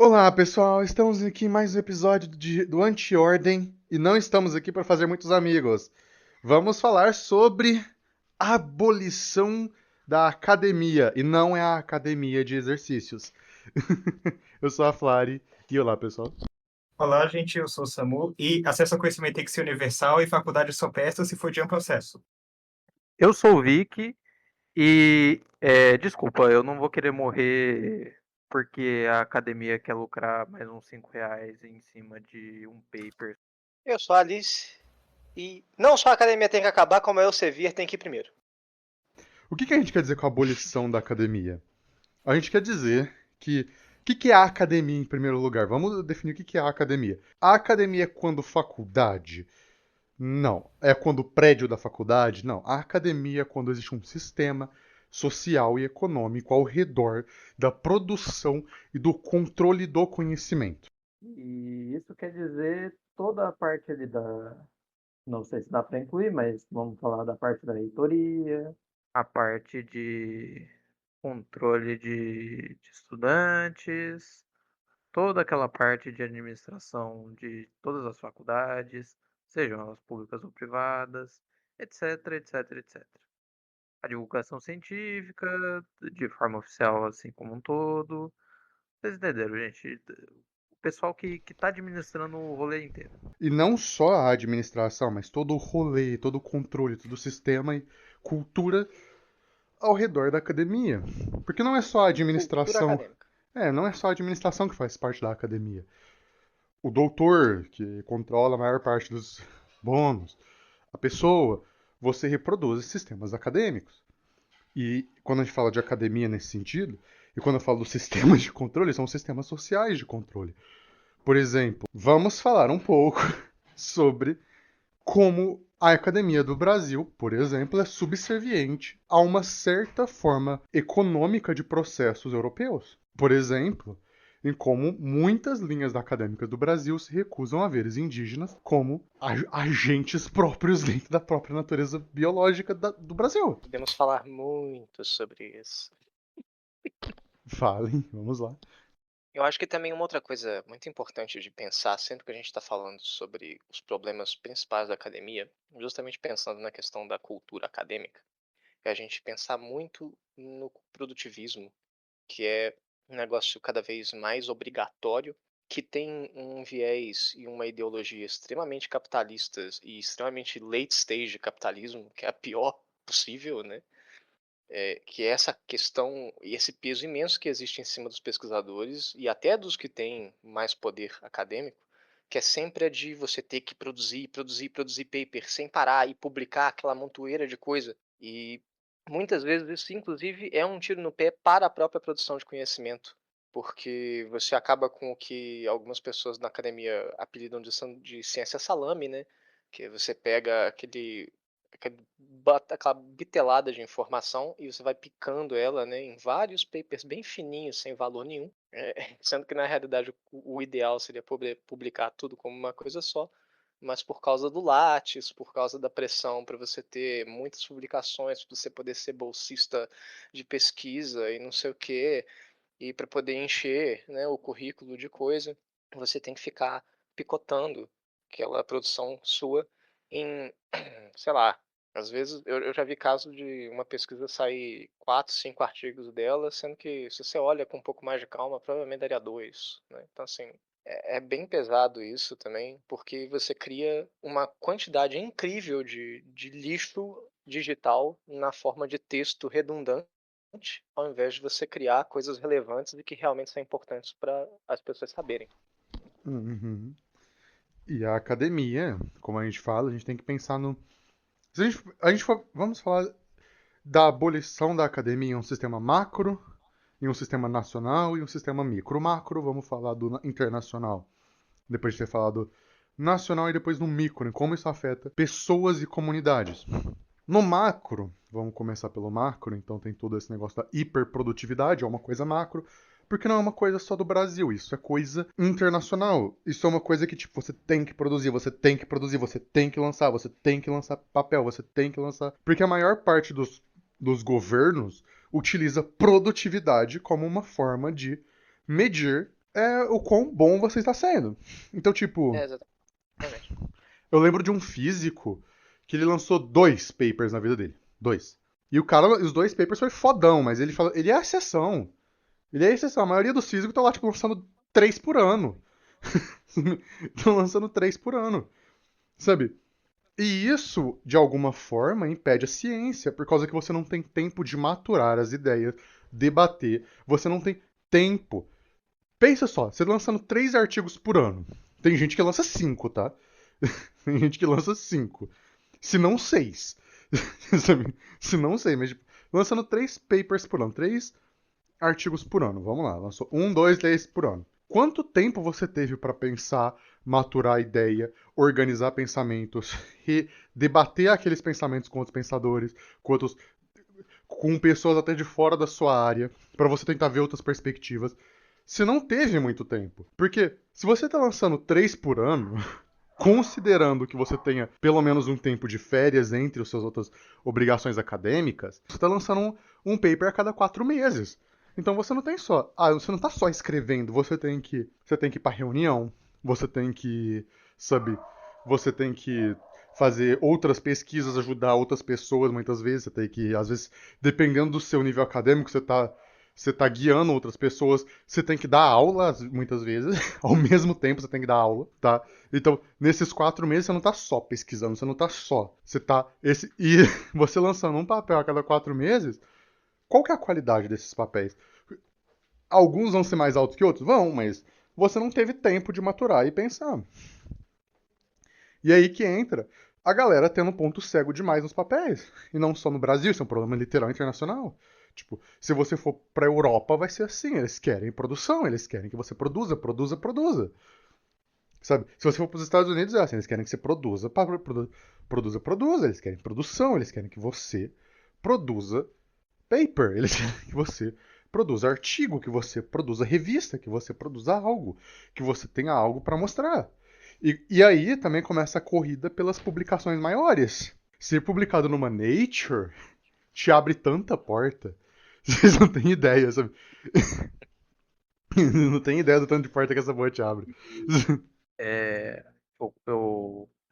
Olá, pessoal! Estamos aqui em mais um episódio do Anti-Ordem e não estamos aqui para fazer muitos amigos. Vamos falar sobre a abolição da academia e não é a academia de exercícios. Eu sou a Flari e olá, pessoal. Olá, gente, eu sou o Samu e acesso ao conhecimento tem que ser universal e faculdade só presta se for de amplo acesso. Eu sou o Vic e, desculpa, eu não vou querer morrer porque a academia quer lucrar mais uns R$ 5 em cima de um paper. Eu sou a Alice e não só a academia tem que acabar, como eu, Sevir, tem que ir primeiro. O que a gente quer dizer com a abolição da academia? A gente quer dizer que o que é a academia em primeiro lugar? Vamos definir o que é a academia. A academia é quando faculdade? Não. É quando o prédio da faculdade? Não. A academia é quando existe um sistema social e econômico ao redor da produção e do controle do conhecimento. E isso quer dizer toda a parte ali da. Não sei se dá para incluir, mas vamos falar da parte da reitoria, a parte de controle de estudantes, toda aquela parte de administração de todas as faculdades, sejam elas públicas ou privadas, etc, etc, etc. A divulgação científica, de forma oficial, assim como um todo. Vocês entenderam, gente? O pessoal que tá administrando o rolê inteiro. E não só a administração, mas todo o rolê, todo o controle, todo o sistema e cultura ao redor da academia. Porque não é só a Cultura administração. acadêmica. Não é só a administração que faz parte da academia. O doutor, que controla a maior parte dos bônus, a pessoa, você reproduz sistemas acadêmicos. E quando a gente fala de academia nesse sentido, e quando eu falo dos sistemas de controle, são sistemas sociais de controle. Por exemplo, vamos falar um pouco sobre como a academia do Brasil, por exemplo, é subserviente a uma certa forma econômica de processos europeus. Por exemplo, em como muitas linhas acadêmicas do Brasil se recusam a ver os indígenas como agentes próprios dentro da própria natureza biológica do Brasil. Podemos falar muito sobre isso. Falem, vamos lá. Eu acho que também uma outra coisa muito importante de pensar sempre que a gente está falando sobre os problemas principais da academia, justamente pensando na questão da cultura acadêmica, é a gente pensar muito no produtivismo, que é um negócio cada vez mais obrigatório, que tem um viés e uma ideologia extremamente capitalistas e extremamente late stage capitalismo, que é a pior possível, né? Que é essa questão e esse peso imenso que existe em cima dos pesquisadores e até dos que têm mais poder acadêmico, que é sempre a de você ter que produzir, produzir, produzir paper sem parar e publicar aquela montoeira de coisa. E muitas vezes isso, inclusive, é um tiro no pé para a própria produção de conhecimento, porque você acaba com o que algumas pessoas na academia apelidam de ciência salame, né? Que você pega aquela bitelada de informação e você vai picando ela, né, em vários papers bem fininhos, sem valor nenhum, sendo que na realidade o ideal seria publicar tudo como uma coisa só, mas por causa do Lattes, por causa da pressão para você ter muitas publicações, para você poder ser bolsista de pesquisa e não sei o que, e para poder encher, né, o currículo de coisa, você tem que ficar picotando aquela produção sua em, sei lá, às vezes eu já vi caso de uma pesquisa sair 4, 5 artigos dela, sendo que se você olha com um pouco mais de calma, provavelmente daria dois, né? Então, assim, é bem pesado isso também, porque você cria uma quantidade incrível de lixo digital na forma de texto redundante, ao invés de você criar coisas relevantes e que realmente são importantes para as pessoas saberem. Uhum. E a academia, como a gente fala, a gente tem que pensar no. Se vamos falar da abolição da academia em um sistema macro, em um sistema nacional e um sistema micro. O macro, vamos falar do internacional, depois de ter falado nacional e depois no micro, em como isso afeta pessoas e comunidades. No macro, vamos começar pelo macro, então tem todo esse negócio da hiperprodutividade, é uma coisa macro, porque não é uma coisa só do Brasil, isso é coisa internacional. Isso é uma coisa que, tipo, você tem que produzir, você tem que produzir, você tem que lançar, você tem que lançar papel, você tem que lançar. Porque a maior parte dos governos utiliza produtividade como uma forma de medir é o quão bom você está sendo. Então, tipo, Exatamente. eu lembro de um físico que ele lançou 2 papers na vida dele. 2. E o cara, os 2 papers foi fodão, mas ele fala, ele é a exceção. Ele é a exceção. A maioria dos físicos tá lá, tipo, lançando 3 por ano. Estão lançando 3 por ano. Sabe? E isso, de alguma forma, impede a ciência, por causa que você não tem tempo de maturar as ideias, debater. Você não tem tempo. Pensa só, você lançando 3 artigos por ano. Tem gente que lança 5, tá? Tem gente que lança 5. Se não 6. Se não 6, mas tipo, lançando 3 papers por ano, 3 artigos por ano. Vamos lá, lançou 1, 2, 3 por ano. Quanto tempo você teve para pensar, maturar a ideia, organizar pensamentos e debater aqueles pensamentos com outros pensadores, com pessoas até de fora da sua área, para você tentar ver outras perspectivas? Você não teve muito tempo. Porque se você está lançando 3 por ano, considerando que você tenha pelo menos um tempo de férias entre as suas outras obrigações acadêmicas, você está lançando um paper a cada 4 meses. Então você não tem só. Você não está só escrevendo, você tem que ir para reunião, você tem que, sabe, você tem que fazer outras pesquisas, ajudar outras pessoas muitas vezes, você tem que, às vezes, dependendo do seu nível acadêmico, você tá guiando outras pessoas, você tem que dar aula muitas vezes, ao mesmo tempo você tem que dar aula, tá? Então, nesses 4 meses você não tá só pesquisando, você não tá só. Você tá. E você lançando um papel a cada 4 meses, qual que é a qualidade desses papéis? Alguns vão ser mais altos que outros? Vão, mas você não teve tempo de maturar e pensar. E aí que entra a galera tendo ponto cego demais nos papéis. E não só no Brasil, isso é um problema literal internacional. Tipo, se você for pra Europa, vai ser assim. Eles querem produção, eles querem que você produza, produza, produza. Sabe? Se você for pros Estados Unidos, é assim, eles querem que você produza, produza, produza. Eles querem produção, eles querem que você produza paper. Eles querem que você produza artigo, que você produza revista, que você produza algo, que você tenha algo para mostrar. E aí também começa a corrida pelas publicações maiores. Ser publicado numa Nature te abre tanta porta. Vocês não têm ideia, sabe? Não tem ideia do tanto de porta que essa porra te abre.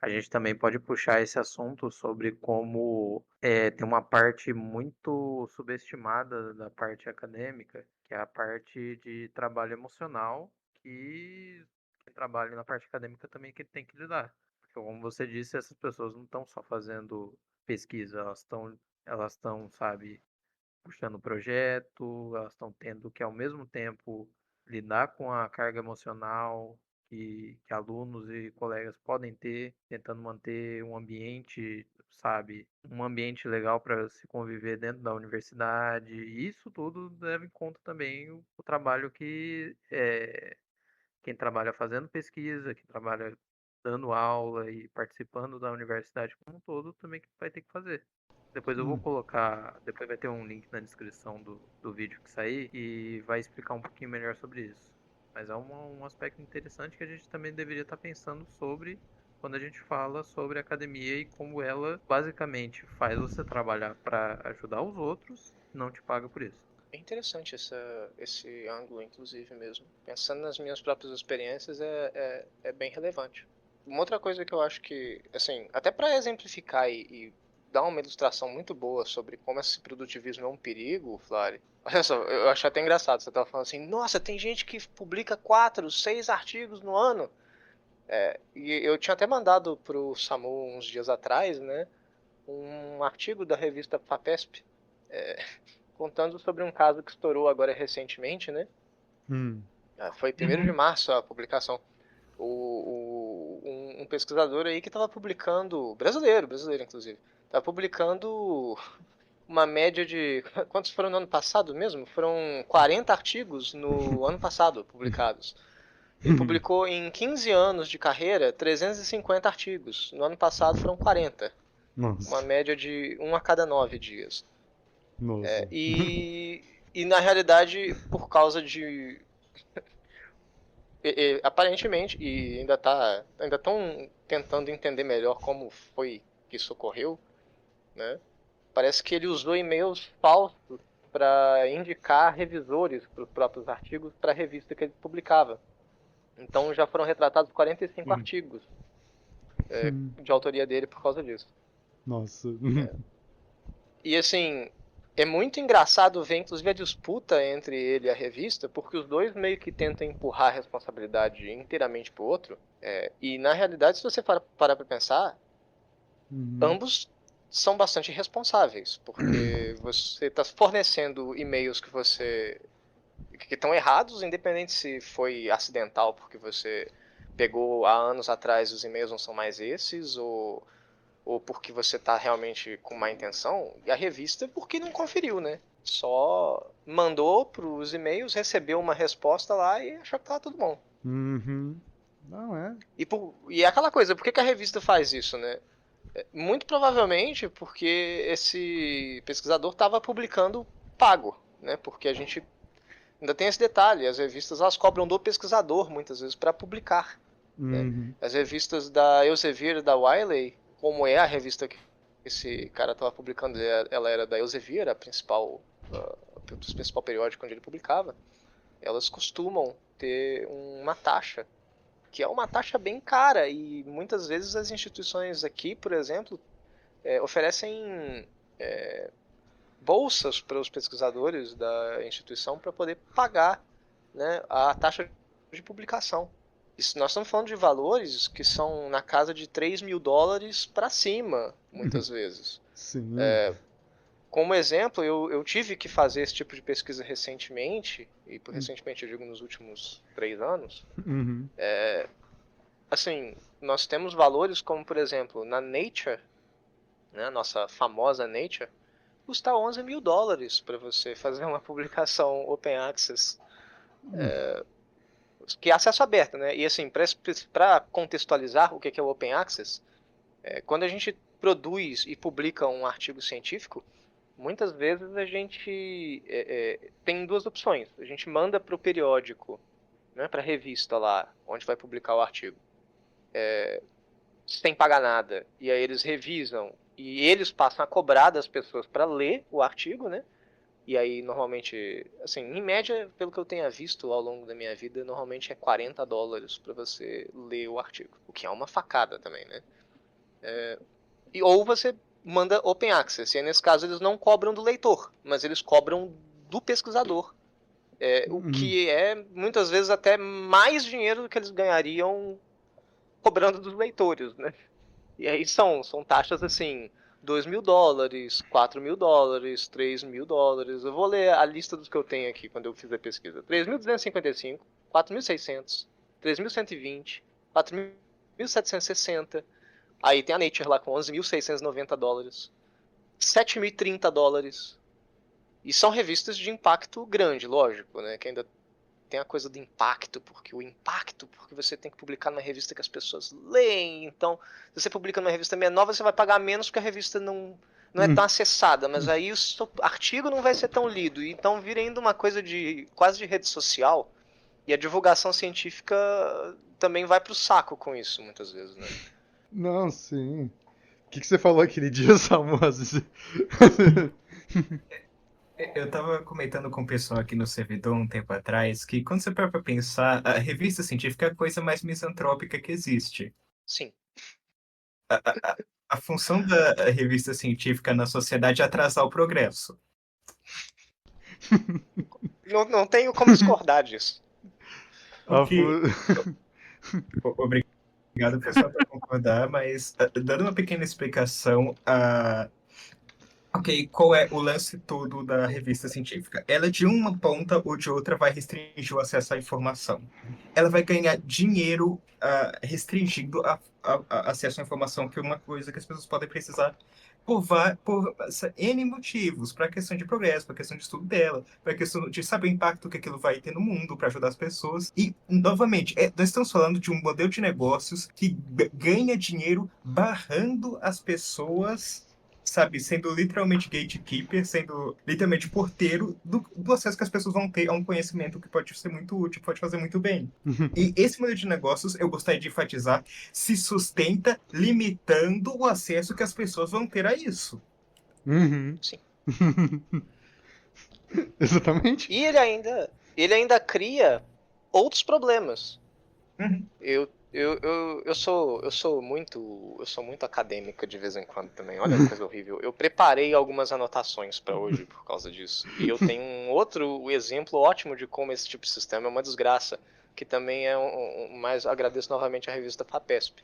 A gente também pode puxar esse assunto sobre como tem uma parte muito subestimada da parte acadêmica, que é a parte de trabalho emocional, que quem trabalha na parte acadêmica também que tem que lidar. Porque, como você disse, essas pessoas não estão só fazendo pesquisa, elas estão, sabe, puxando o projeto, elas estão tendo que, ao mesmo tempo, lidar com a carga emocional que alunos e colegas podem ter, tentando manter um ambiente, sabe, um ambiente legal para se conviver dentro da universidade. E isso tudo leva em conta também o trabalho que quem trabalha fazendo pesquisa, quem trabalha dando aula e participando da universidade como um todo, também vai ter que fazer. Depois eu vou colocar, depois vai ter um link na descrição do vídeo que sair e vai explicar um pouquinho melhor sobre isso. Mas é um aspecto interessante que a gente também deveria estar pensando sobre quando a gente fala sobre a academia e como ela basicamente faz você trabalhar para ajudar os outros e não te paga por isso. É interessante esse ângulo, inclusive, mesmo. Pensando nas minhas próprias experiências, é bem relevante. Uma outra coisa que eu acho que, assim, até para exemplificar e dar uma ilustração muito boa sobre como esse produtivismo é um perigo, Flávio. Olha só, eu achei até engraçado. Você tava falando assim, nossa, tem gente que publica 4, 6 artigos no ano. E eu tinha até mandado pro Samu uns dias atrás, né, um artigo da revista FAPESP, contando sobre um caso que estourou agora recentemente, né? Hum. Foi 1º de março a publicação. Um pesquisador aí que estava publicando, brasileiro inclusive, estava publicando uma média de, quantos foram no ano passado mesmo? Foram 40 artigos no ano passado publicados. Ele publicou em 15 anos de carreira 350 artigos. No ano passado foram 40. Nossa. Uma média de 1 a cada 9 dias. Nossa. E na realidade, por causa de aparentemente, e ainda estão tentando entender melhor como foi que isso ocorreu, né? Parece que ele usou e-mails falsos para indicar revisores para os próprios artigos para a revista que ele publicava. Então já foram retratados 45 artigos de autoria dele por causa disso. Nossa. E assim, é muito engraçado ver inclusive a disputa entre ele e a revista, porque os dois meio que tentam empurrar a responsabilidade inteiramente pro outro. E na realidade, se você parar para pensar, ambos são bastante responsáveis, porque você está fornecendo e-mails que estão errados, independente se foi acidental, porque você pegou há anos atrás e os e-mails não são mais esses, ou porque você está realmente com má intenção, e a revista porque não conferiu, né? Só mandou para os e-mails, recebeu uma resposta lá e achou que estava tudo bom. Não é. E é aquela coisa, por que a revista faz isso, né? Muito provavelmente porque esse pesquisador estava publicando pago, né? Porque a gente ainda tem esse detalhe, as revistas elas cobram do pesquisador muitas vezes para publicar. Né? As revistas da Elsevier e da Wiley, como é a revista que esse cara estava publicando, ela era da Elsevier, o principal periódico onde ele publicava, elas costumam ter uma taxa, que é uma taxa bem cara, e muitas vezes as instituições aqui, por exemplo, oferecem bolsas para os pesquisadores da instituição para poder pagar, né, a taxa de publicação. Nós estamos falando de valores que são na casa de $3.000 para cima, muitas vezes. Sim. Como exemplo, eu tive que fazer esse tipo de pesquisa recentemente, e por recentemente eu digo nos últimos 3 anos. Assim, nós temos valores como, por exemplo, na Nature, né, nossa famosa Nature, custa $11.000 para você fazer uma publicação Open Access. Que é acesso aberto, né? E assim, para contextualizar o que é o Open Access, quando a gente produz e publica um artigo científico, muitas vezes a gente tem 2 opções. A gente manda para o periódico, né, para a revista lá, onde vai publicar o artigo, sem pagar nada. E aí eles revisam e eles passam a cobrar das pessoas para ler o artigo, né? E aí, normalmente, assim, em média, pelo que eu tenha visto ao longo da minha vida, normalmente é $40 para você ler o artigo. O que é uma facada também, né? Ou você manda Open Access. E aí, nesse caso, eles não cobram do leitor, mas eles cobram do pesquisador. O que é, muitas vezes, até mais dinheiro do que eles ganhariam cobrando dos leitores, né? E aí são taxas, assim... $2.000, $4.000, $3.000. Eu vou ler a lista dos que eu tenho aqui quando eu fiz a pesquisa. 3.255, 4.600, 3.120, 4.760. Aí tem a Nature lá com $11.690, $7.030. E são revistas de impacto grande, lógico, né? Que ainda tem a coisa do impacto, porque você tem que publicar numa revista que as pessoas leem. Então, se você publica numa revista menor, você vai pagar menos porque a revista não é tão acessada, mas aí o seu artigo não vai ser tão lido. Então vira ainda uma coisa quase de rede social, e a divulgação científica também vai pro saco com isso, muitas vezes, né? Não, sim. O que você falou aquele dia, Samuel? Eu tava comentando com o pessoal aqui no servidor um tempo atrás que quando você para pra pensar, a revista científica é a coisa mais misantrópica que existe. Sim. A função da revista científica na sociedade é atrasar o progresso. Não tenho como discordar disso. Obrigado, pessoal, por concordar, mas dando uma pequena explicação, ok, qual é o lance todo da revista científica? Ela, de uma ponta ou de outra, vai restringir o acesso à informação. Ela vai ganhar dinheiro restringindo acesso à informação, que é uma coisa que as pessoas podem precisar por N motivos, para a questão de progresso, para a questão de estudo dela, para a questão de saber o impacto que aquilo vai ter no mundo, para ajudar as pessoas. E, novamente, nós estamos falando de um modelo de negócios que ganha dinheiro barrando as pessoas, sabe, sendo literalmente gatekeeper, sendo literalmente porteiro do acesso que as pessoas vão ter a um conhecimento que pode ser muito útil, pode fazer muito bem. E esse modelo de negócios, eu gostaria de enfatizar, se sustenta limitando o acesso que as pessoas vão ter a isso. Sim. Exatamente. E ele ainda cria outros problemas. Uhum. Eu sou muito acadêmica de vez em quando também. Olha que coisa horrível. Eu preparei algumas anotações para hoje por causa disso. E eu tenho um outro exemplo ótimo de como esse tipo de sistema é uma desgraça, que também é mas agradeço novamente a revista FAPESP.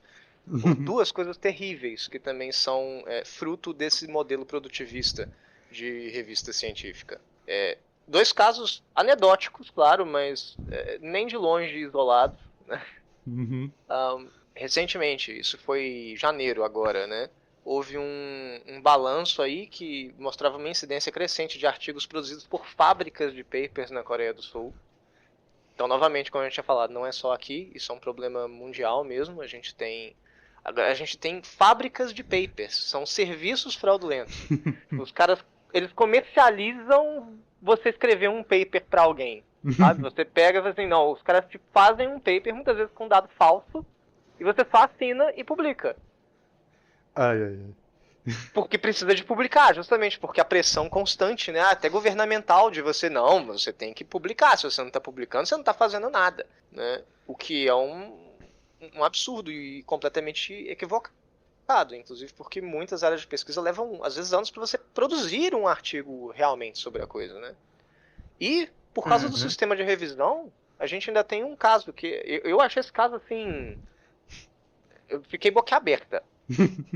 Por duas coisas terríveis que também são fruto desse modelo produtivista de revista científica. Dois casos anedóticos, claro, mas nem de longe isolados. Uhum. Recentemente, isso foi janeiro agora, né? Houve um balanço aí que mostrava uma incidência crescente de artigos produzidos por fábricas de papers na Coreia do Sul. Então, novamente, como a gente tinha falado, não é só aqui, isso é um problema mundial mesmo. A gente tem fábricas de papers, são serviços fraudulentos. Os caras, eles comercializam você escrever um paper para alguém, sabe? Você pega e fala assim, não, os caras te fazem um paper, muitas vezes com dado falso, e você só assina e publica. Ai, ai, ai. Porque precisa de publicar, justamente porque a pressão constante, né, até governamental, de você tem que publicar, se você não está publicando, você não está fazendo nada, né? O que é um absurdo e completamente equivocado, inclusive porque muitas áreas de pesquisa levam, às vezes, anos para você produzir um artigo realmente sobre a coisa, né? E, por causa do sistema de revisão, a gente ainda tem um caso que eu achei esse caso assim, eu fiquei boquiaberta.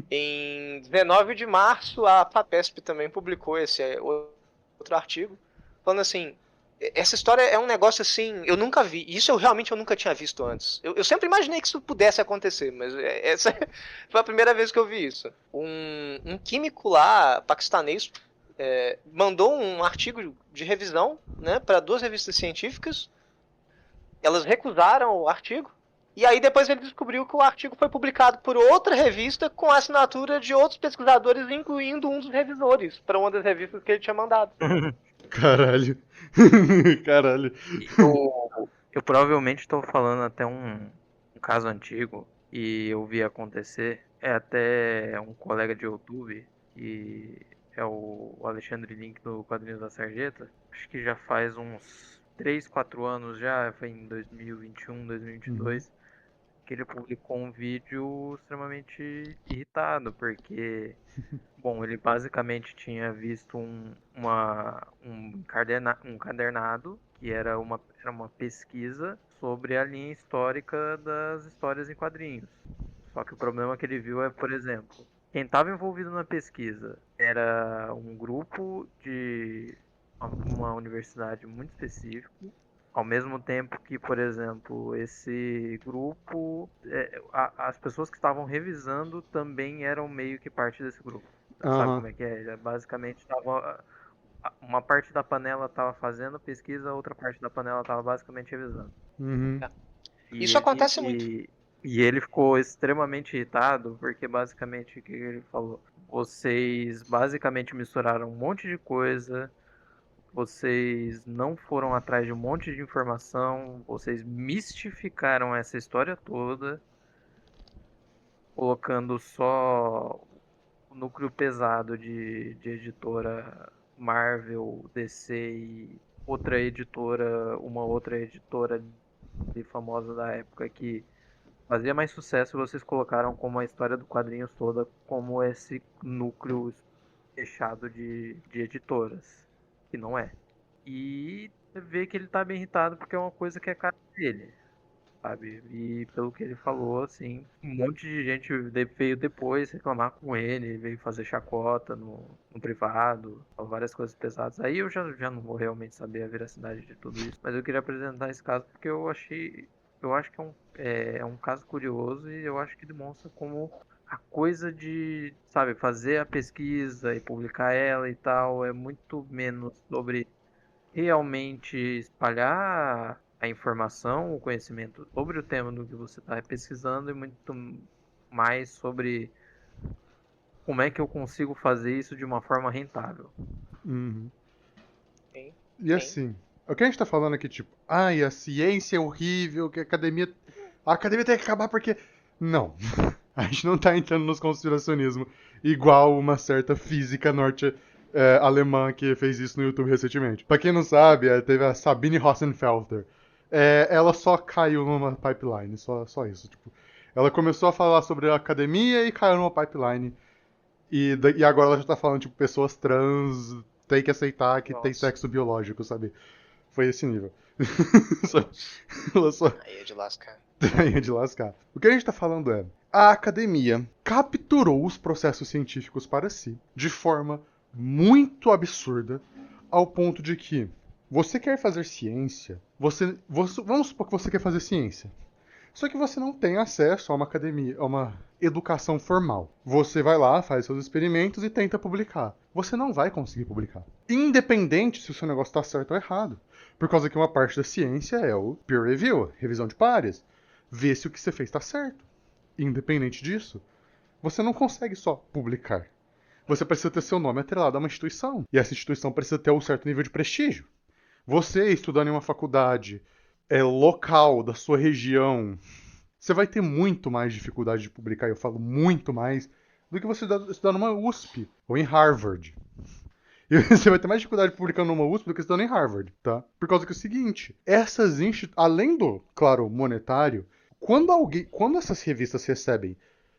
Em 19 de março, a FAPESP também publicou esse outro artigo, falando assim, essa história é um negócio assim, eu nunca vi, isso eu nunca tinha visto antes. Eu sempre imaginei que isso pudesse acontecer, mas essa foi a primeira vez que eu vi isso. Um químico lá, paquistanês, mandou um artigo de revisão, né, para 2 revistas científicas, elas recusaram o artigo, e aí depois ele descobriu que o artigo foi publicado por outra revista com a assinatura de outros pesquisadores, incluindo um dos revisores, para uma das revistas que ele tinha mandado. Caralho. Caralho. Eu provavelmente estou falando até um caso antigo e eu vi acontecer. É até um colega de YouTube, que é o Alexandre Link do Quadrinhos da Sarjeta. Acho que já faz uns 3, 4 anos já, foi em 2021, 2022, que ele publicou um vídeo extremamente irritado, porque, bom, ele basicamente tinha visto um encadernado que era uma pesquisa sobre a linha histórica das histórias em quadrinhos. Só que o problema que ele viu é, por exemplo, quem estava envolvido na pesquisa era um grupo de uma universidade muito específica, ao mesmo tempo que, por exemplo, esse grupo, as pessoas que estavam revisando também eram meio que parte desse grupo. Sabe como é que é? Basicamente, uma parte da panela estava fazendo pesquisa, a outra parte da panela estava basicamente revisando. Isso acontece muito. E ele ficou extremamente irritado, porque basicamente o que ele falou? Vocês basicamente misturaram um monte de coisa, vocês não foram atrás de um monte de informação, vocês mistificaram essa história toda, colocando só o núcleo pesado de editora Marvel, DC e uma outra editora famosa da época que fazia mais sucesso, vocês colocaram como a história do quadrinhos toda como esse núcleo fechado de editoras, que não é. E vê que ele tá bem irritado porque é uma coisa que é cara dele, sabe? E pelo que ele falou, assim, um monte de gente veio depois reclamar com ele, veio fazer chacota no privado, várias coisas pesadas. Aí eu já não vou realmente saber a veracidade de tudo isso, mas eu queria apresentar esse caso porque eu acho que é um caso curioso e eu acho que demonstra como a coisa de, sabe, fazer a pesquisa e publicar ela e tal é muito menos sobre realmente espalhar a informação, o conhecimento sobre o tema do que você está pesquisando e muito mais sobre como é que eu consigo fazer isso de uma forma rentável. Sim, E assim, o que a gente tá falando aqui, tipo, ai, a ciência é horrível, que a academia tem que acabar porque... Não, a gente não tá entrando nos conspiracionismos igual uma certa física alemã que fez isso no YouTube recentemente. Pra quem não sabe, teve a Sabine Hossenfelder. Ela só caiu numa pipeline, só isso. Tipo, ela começou a falar sobre a academia e caiu numa pipeline. E agora ela já tá falando, tipo, pessoas trans tem que aceitar que tem Nossa. sexo biológico, sabe? Foi esse nível. Ela só Aí é de lascar. é de lascar. O que a gente tá falando é: a academia capturou os processos científicos para si de forma muito absurda, ao ponto de que você quer fazer ciência, vamos supor que você quer fazer ciência. Só que você não tem acesso a uma academia, a uma educação formal. Você vai lá, faz seus experimentos e tenta publicar. Você não vai conseguir publicar. Independente se o seu negócio está certo ou errado. Por causa que uma parte da ciência é o peer review, revisão de pares. Ver se o que você fez está certo. Independente disso, você não consegue só publicar. Você precisa ter seu nome atrelado a uma instituição. E essa instituição precisa ter um certo nível de prestígio. Você, estudando em uma faculdade local da sua região, você vai ter muito mais dificuldade de publicar, eu falo muito mais, do que você estudar numa USP ou em Harvard. E você vai ter mais dificuldade publicando numa USP do que estudando em Harvard, tá? Por causa que é o seguinte, além do, claro, monetário, quando essas revistas recebem,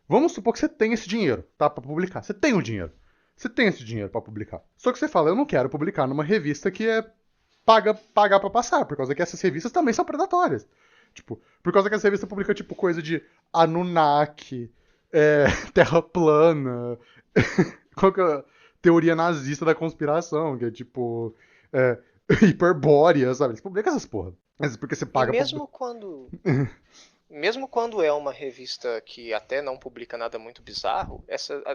vamos supor que você tem esse dinheiro, tá, para publicar. Você tem o dinheiro. Você tem esse dinheiro para publicar. Só que você fala, eu não quero publicar numa revista que pagar pra passar, por causa que essas revistas também são predatórias. Tipo, por causa que essa revista publica, tipo, coisa de Anunnaki, Terra plana, qual que é teoria nazista da conspiração, que é tipo, hiperbórea, sabe? Eles publicam essas porra. Mas porque você paga E mesmo quando é uma revista que até não publica nada muito bizarro,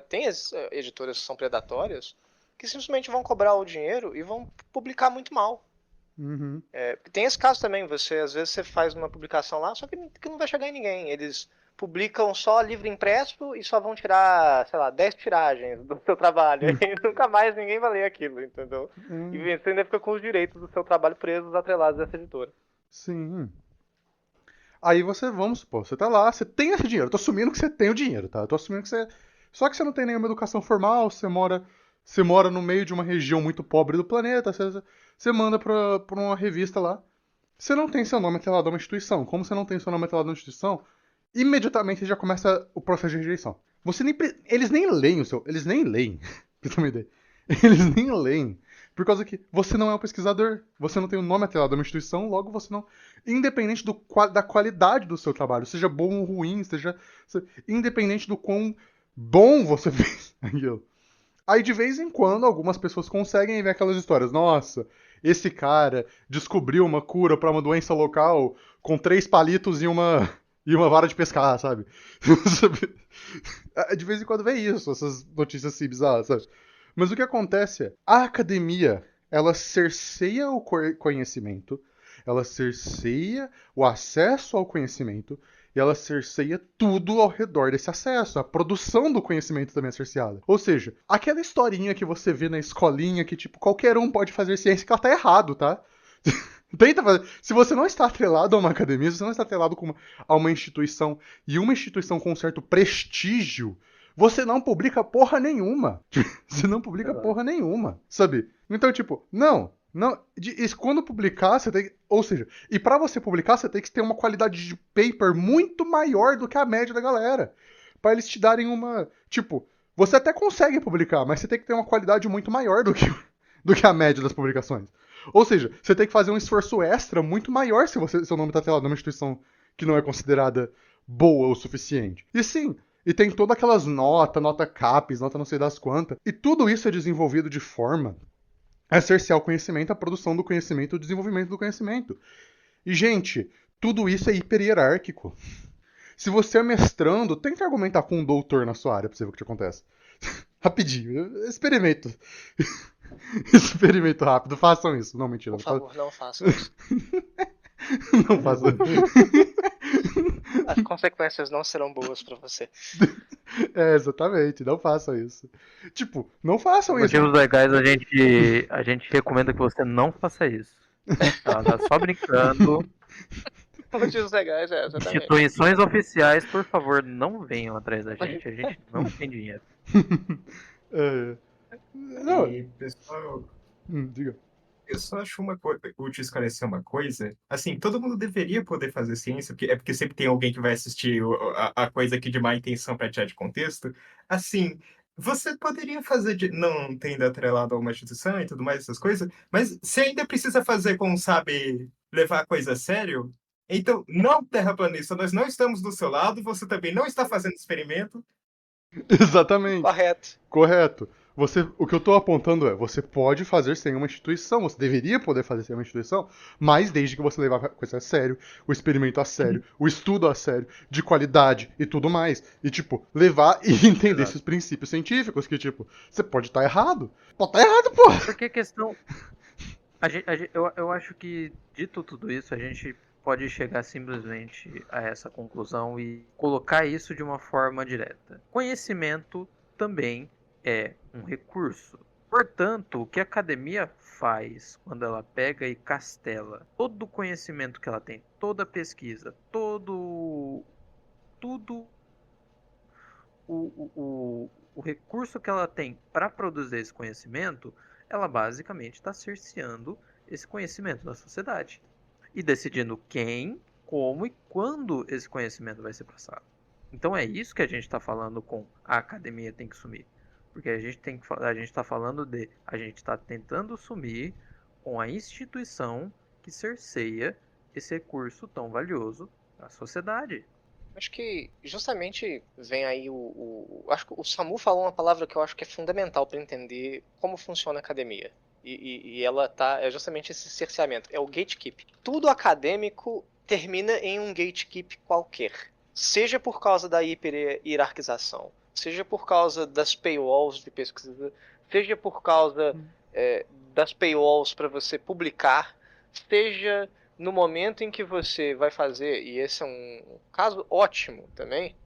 tem as editoras que são predatórias que simplesmente vão cobrar o dinheiro e vão publicar muito mal. Uhum. Tem esse caso também, às vezes você faz uma publicação lá, só que não vai chegar em ninguém. Eles publicam só livro impresso e só vão tirar, sei lá, 10 tiragens do seu trabalho. E nunca mais ninguém vai ler aquilo, entendeu? E você ainda fica com os direitos do seu trabalho presos, atrelados a essa editora. Sim. Aí vamos supor, você tá lá, você tem esse dinheiro. Eu tô assumindo que você tem o dinheiro, tá? Eu tô assumindo que você. Só que você não tem nenhuma educação formal, você mora no meio de uma região muito pobre do planeta, você manda pra uma revista lá. Você não tem seu nome atrelado a uma instituição. Como você não tem seu nome atrelado a uma instituição, imediatamente já começa o processo de rejeição. Eles nem leem Eles nem leem. Pra você ter uma ideia. Eles nem leem. Por causa que você não é um pesquisador. Você não tem o nome atrelado a uma instituição, logo você não. Independente da qualidade do seu trabalho, seja bom ou ruim, independente do quão bom você fez aquilo. Aí de vez em quando algumas pessoas conseguem ver aquelas histórias. Nossa, esse cara descobriu uma cura pra uma doença local com 3 palitos e uma vara de pescar, sabe? De vez em quando vê isso, essas notícias assim bizarras, sabe? Mas o que acontece é, a academia, ela cerceia o conhecimento, ela cerceia o acesso ao conhecimento, e ela cerceia tudo ao redor desse acesso. A produção do conhecimento também é cerceada. Ou seja, aquela historinha que você vê na escolinha que, tipo, qualquer um pode fazer ciência, que ela tá errado, tá? Tenta fazer. Se você não está atrelado a uma academia, se você não está atrelado a uma instituição, e uma instituição com um certo prestígio, você não publica porra nenhuma. Você não publica porra nenhuma, sabe? Então, tipo, não. Quando publicar, você tem. Ou seja, e pra você publicar, você tem que ter uma qualidade de paper muito maior do que a média da galera. Pra eles te darem uma. Tipo, você até consegue publicar, mas você tem que ter uma qualidade muito maior do que a média das publicações. Ou seja, você tem que fazer um esforço extra muito maior se seu nome tá atrelado numa instituição que não é considerada boa o suficiente. E sim, e tem todas aquelas nota CAPES, nota não sei das quantas. E tudo isso é desenvolvido de forma a cercear o conhecimento, a produção do conhecimento, o desenvolvimento do conhecimento. E, gente, tudo isso é hiper hierárquico. Se você é mestrando, tenta argumentar com um doutor na sua área pra você ver o que te acontece. Rapidinho, experimento. Experimento rápido, façam isso. Não, mentira. Por favor, não façam isso. Não façam. As consequências não serão boas pra você. Exatamente, não façam isso. Tipo, não façam isso. Motivos legais a gente recomenda que você não faça isso. Tá só brincando. Motivos legais, exatamente. Instituições oficiais, por favor, não venham atrás da gente. A gente não tem dinheiro. Não, E, pessoal, diga. eu só acho uma coisa, útil esclarecer uma coisa. Assim, todo mundo deveria poder fazer ciência, porque sempre tem alguém que vai assistir a coisa aqui de má intenção para tirar de contexto. Assim, você poderia fazer, não tendo atrelado a uma instituição e tudo mais, essas coisas, mas você ainda precisa fazer com, sabe, levar a coisa a sério. Então, não, terraplanista, nós não estamos do seu lado, você também não está fazendo experimento. Exatamente. Correto. Correto. O que eu estou apontando é, você pode fazer sem uma instituição, você deveria poder fazer sem uma instituição, mas desde que você levar a coisa a sério, o experimento a sério, o estudo a sério, de qualidade e tudo mais. E, tipo, levar e entender Exato. esses princípios científicos, que, tipo, você pode estar errado. Pode estar errado, porra! Porque a questão. Eu acho que, dito tudo isso, a gente pode chegar simplesmente a essa conclusão e colocar isso de uma forma direta. Conhecimento também é um recurso. Portanto, o que a academia faz quando ela pega e castela todo o conhecimento que ela tem, toda a pesquisa, tudo o recurso que ela tem para produzir esse conhecimento, ela basicamente está cerceando esse conhecimento da sociedade e decidindo quem, como e quando esse conhecimento vai ser passado. Então é isso que a gente está falando com a academia tem que sumir, porque a gente está falando de a gente está tentando sumir com a instituição que cerceia esse recurso tão valioso da sociedade. Acho que justamente vem aí acho que o Samu falou uma palavra que eu acho que é fundamental para entender como funciona a academia. E ela tá. É justamente esse cerceamento. É o gatekeep. Tudo acadêmico termina em um gatekeep qualquer. Seja por causa da hierarquização, seja por causa das paywalls de pesquisa, seja por causa das paywalls para você publicar, seja no momento em que você vai fazer, e esse é um caso ótimo também,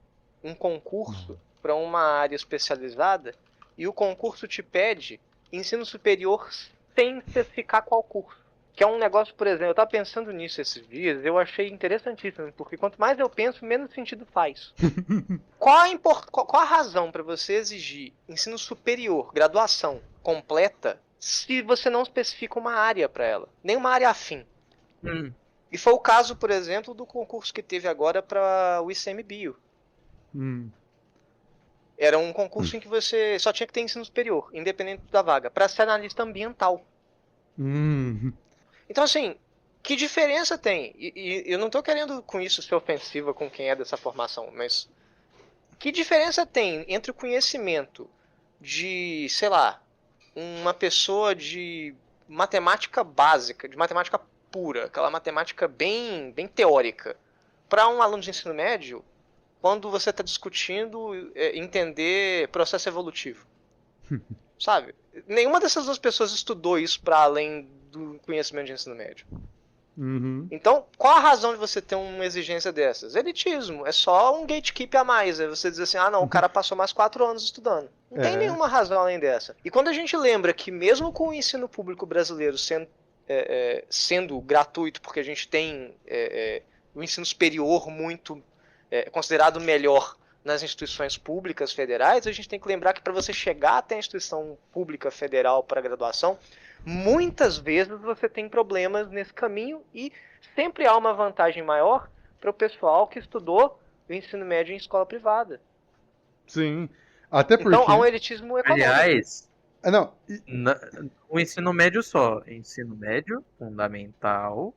um concurso para uma área especializada, e o concurso te pede ensino superior sem especificar qual curso. Que é um negócio, por exemplo, eu estava pensando nisso esses dias, eu achei interessantíssimo, porque quanto mais eu penso, menos sentido faz. Qual a razão para você exigir ensino superior, graduação completa, se você não especifica uma área para ela, nem uma área afim? E foi o caso, por exemplo, do concurso que teve agora para o ICMBio. Era um concurso em que você só tinha que ter ensino superior, independente da vaga, para ser analista ambiental. Então, assim, que diferença tem? E eu não estou querendo com isso ser ofensiva com quem é dessa formação, mas que diferença tem entre o conhecimento de, sei lá, uma pessoa de matemática básica, de matemática pura, aquela matemática bem teórica, para um aluno de ensino médio, quando você está discutindo entender processo evolutivo? Sabe? Nenhuma dessas duas pessoas estudou isso para além do conhecimento de ensino médio. Então, qual a razão de você ter uma exigência dessas? Elitismo. É só um gatekeep a mais. É você dizer assim, ah não, o cara passou mais 4 anos estudando. Não tem nenhuma razão além dessa. E quando a gente lembra que mesmo com o ensino público brasileiro sendo gratuito, porque a gente tem o ensino superior muito considerado melhor nas instituições públicas federais, a gente tem que lembrar que para você chegar até a instituição pública federal para graduação, muitas vezes você tem problemas nesse caminho e sempre há uma vantagem maior para o pessoal que estudou o ensino médio em escola privada. Sim. Até porque... Então há um elitismo econômico. Aliás, não. O ensino médio só. Ensino médio, fundamental.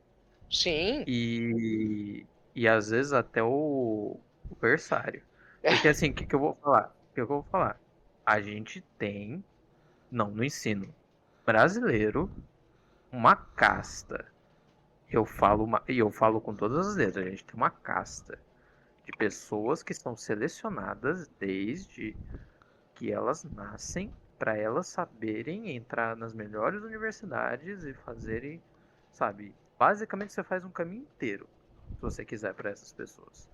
Sim. E às vezes até o berçário. Porque assim, o que eu vou falar? A gente tem, no ensino brasileiro, uma casta. Eu falo com todas as letras, a gente tem uma casta de pessoas que são selecionadas desde que elas nascem para elas saberem entrar nas melhores universidades e fazerem, sabe? Basicamente você faz um caminho inteiro, se você quiser, para essas pessoas.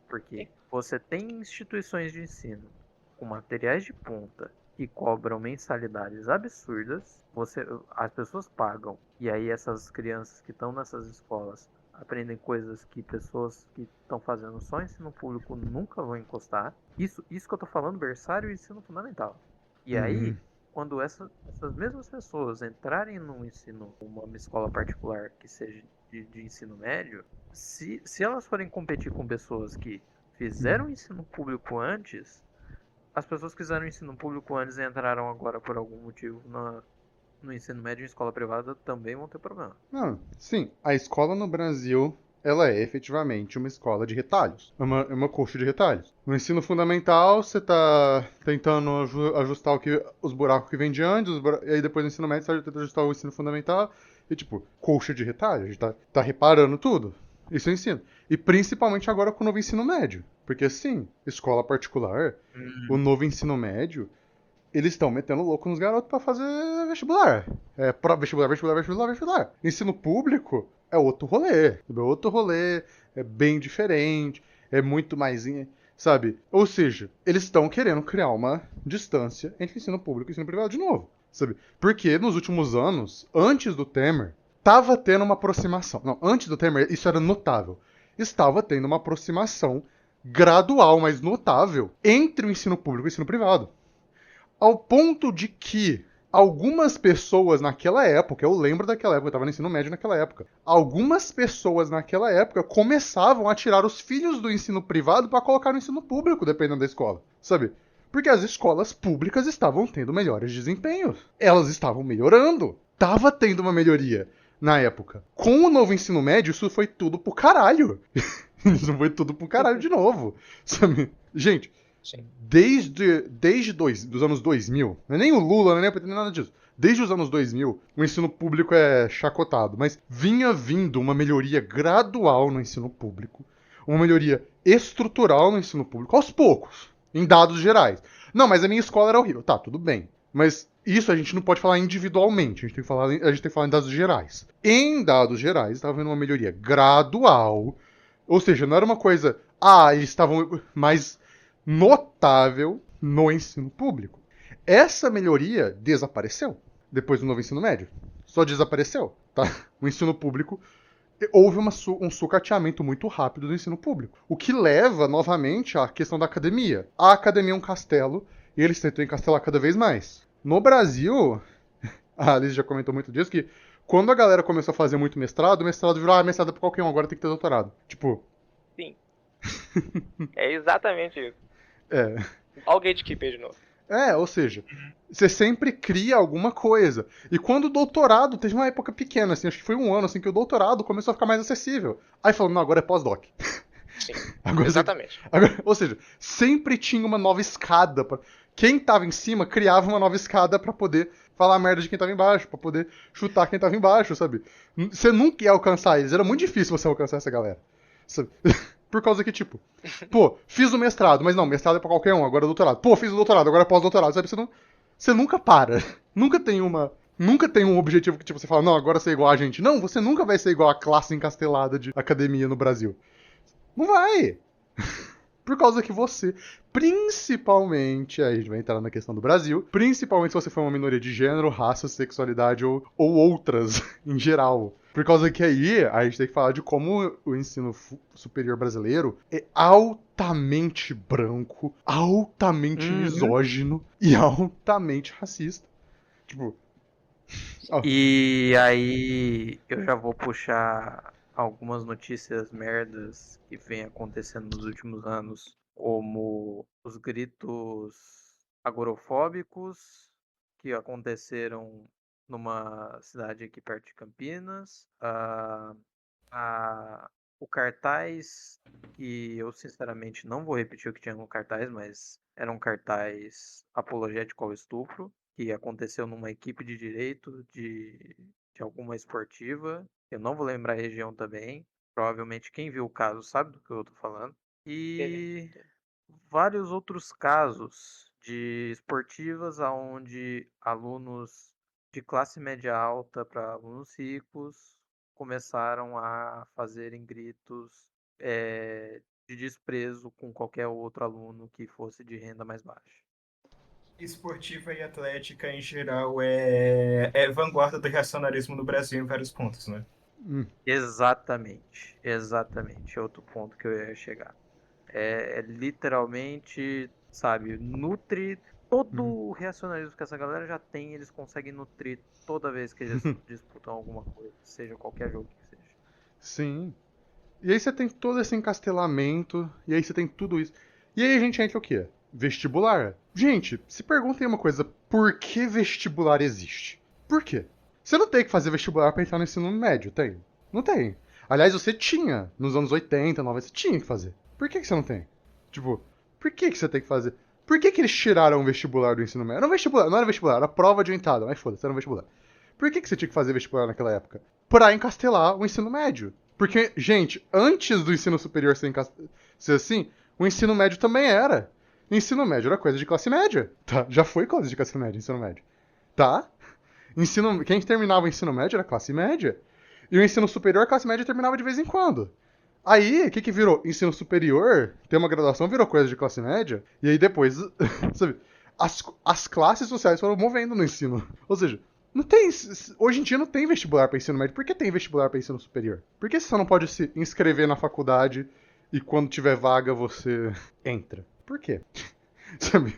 Porque você tem instituições de ensino com materiais de ponta que cobram mensalidades absurdas, as pessoas pagam, e aí essas crianças que estão nessas escolas aprendem coisas que pessoas que estão fazendo só ensino público nunca vão encostar. Isso que eu tô falando, berçário e ensino fundamental. E aí, quando essas mesmas pessoas entrarem numa escola particular que seja de ensino médio, se elas forem competir com pessoas que fizeram ensino público antes, as pessoas que fizeram ensino público antes e entraram agora por algum motivo no ensino médio em escola privada também vão ter problema. Não, sim, a escola no Brasil, ela é efetivamente uma escola de retalhos. É uma coxa de retalhos. No ensino fundamental, você tá tentando ajustar os buracos que vem de antes, e aí depois no ensino médio, você tá tentando ajustar o ensino fundamental, e tipo, coxa de retalhos, a gente tá reparando tudo. Isso eu ensino. E principalmente agora com o novo ensino médio. Porque assim, escola particular, o novo ensino médio, eles estão metendo louco nos garotos pra fazer vestibular. Vestibular. Ensino público é outro rolê. É outro rolê, é bem diferente, é muito mais. Sabe? Ou seja, eles estão querendo criar uma distância entre ensino público e ensino privado de novo. Sabe? Porque nos últimos anos, antes do Temer, estava tendo uma aproximação. Não, antes do Temer, isso era notável. Estava tendo uma aproximação gradual, mas notável, entre o ensino público e o ensino privado. Ao ponto de que algumas pessoas naquela época, eu lembro daquela época, eu estava no ensino médio naquela época, algumas pessoas naquela época começavam a tirar os filhos do ensino privado para colocar no ensino público, dependendo da escola, sabe? Porque as escolas públicas estavam tendo melhores desempenhos. Elas estavam melhorando. Tava tendo uma melhoria na época. Com o novo ensino médio, isso foi tudo pro caralho. Isso foi tudo pro caralho de novo, sabe? Gente, Sim. Desde dos anos 2000, não é nem o Lula, não é nem PT, nem nada disso. Desde os anos 2000, o ensino público é chacotado, mas vinha vindo uma melhoria gradual no ensino público, uma melhoria estrutural no ensino público, aos poucos, em dados gerais. Não, mas a minha escola era horrível. Tá, tudo bem. Mas isso a gente não pode falar individualmente, a gente tem que falar em dados gerais. Em dados gerais, estava vendo uma melhoria gradual, ou seja, não era uma coisa, eles estavam mais notável no ensino público. Essa melhoria desapareceu depois do novo ensino médio. Só desapareceu, tá? O ensino público, houve um sucateamento muito rápido do ensino público. O que leva, novamente, à questão da academia. A academia é um castelo e eles tentam encastelar cada vez mais. No Brasil, a Alice já comentou muito disso, que quando a galera começou a fazer muito mestrado, o mestrado virou, mestrado é pra qualquer um, agora tem que ter doutorado. Tipo... Sim. É exatamente isso. É. Olha o gatekeeper de novo. Ou seja, você sempre cria alguma coisa. E quando o doutorado, teve uma época pequena, assim, acho que foi um ano, assim, que o doutorado começou a ficar mais acessível. Aí falou, não, agora é pós-doc. Sim, agora exatamente. Ou seja, sempre tinha uma nova escada. Quem tava em cima criava uma nova escada pra poder falar merda de quem tava embaixo, pra poder chutar quem tava embaixo, sabe? Você nunca ia alcançar eles, era muito difícil você alcançar essa galera. Sabe? Por causa que, tipo, pô, fiz o mestrado, mas não, mestrado é pra qualquer um, agora é doutorado. Pô, fiz o doutorado, agora é pós-doutorado, sabe? Você nunca para. Nunca tem um objetivo que, tipo, você fala, não, agora você é igual a gente. Não, você nunca vai ser igual a classe encastelada de academia no Brasil. Não vai. Por causa que você, principalmente, aí a gente vai entrar na questão do Brasil, principalmente se você for uma minoria de gênero, raça, sexualidade ou outras em geral. Por causa que aí a gente tem que falar de como o ensino superior brasileiro é altamente branco, altamente misógino e altamente racista. Tipo... E aí eu já vou puxar algumas notícias merdas que vem acontecendo nos últimos anos, como os gritos agorafóbicos que aconteceram numa cidade aqui perto de Campinas, o cartaz, que eu sinceramente não vou repetir o que tinha no cartaz, mas era um cartaz apologético ao estupro, que aconteceu numa equipe de direito de alguma esportiva. Eu não vou lembrar a região também. Provavelmente quem viu o caso sabe do que eu tô falando. E vários outros casos de esportivas onde alunos de classe média alta para alunos ricos começaram a fazerem gritos de desprezo com qualquer outro aluno que fosse de renda mais baixa. Esportiva e atlética, em geral, é vanguarda do reacionarismo no Brasil em vários pontos, né? Exatamente. É outro ponto que eu ia chegar. É literalmente, sabe, nutre todo o reacionarismo que essa galera já tem, eles conseguem nutrir toda vez que eles disputam alguma coisa, seja qualquer jogo que seja. Sim. E aí você tem todo esse encastelamento, e aí você tem tudo isso. E aí a gente entra o quê? Vestibular. Gente, se perguntem uma coisa, por que vestibular existe? Por quê? Você não tem que fazer vestibular pra entrar no ensino médio, tem? Não tem. Aliás, você tinha, nos anos 80, 90, você tinha que fazer. Por que você não tem? Tipo, por que você tem que fazer? Por que eles tiraram o vestibular do ensino médio? Não, vestibular, não era vestibular, era prova de entrada, mas foda-se, era um vestibular. Por que você tinha que fazer vestibular naquela época? Pra encastelar o ensino médio. Porque, gente, antes do ensino superior ser assim, o ensino médio também era. Ensino médio era coisa de classe média, tá? Já foi coisa de classe média, ensino médio. Tá? Quem terminava o ensino médio era classe média. E o ensino superior, a classe média terminava de vez em quando. Aí, o que virou? Ensino superior, ter uma graduação virou coisa de classe média. E aí depois, sabe, as classes sociais foram movendo no ensino. Ou seja, não tem. Hoje em dia não tem vestibular para ensino médio. Por que tem vestibular para ensino superior? Por que você não pode se inscrever na faculdade e quando tiver vaga você entra? Por quê? Sabe?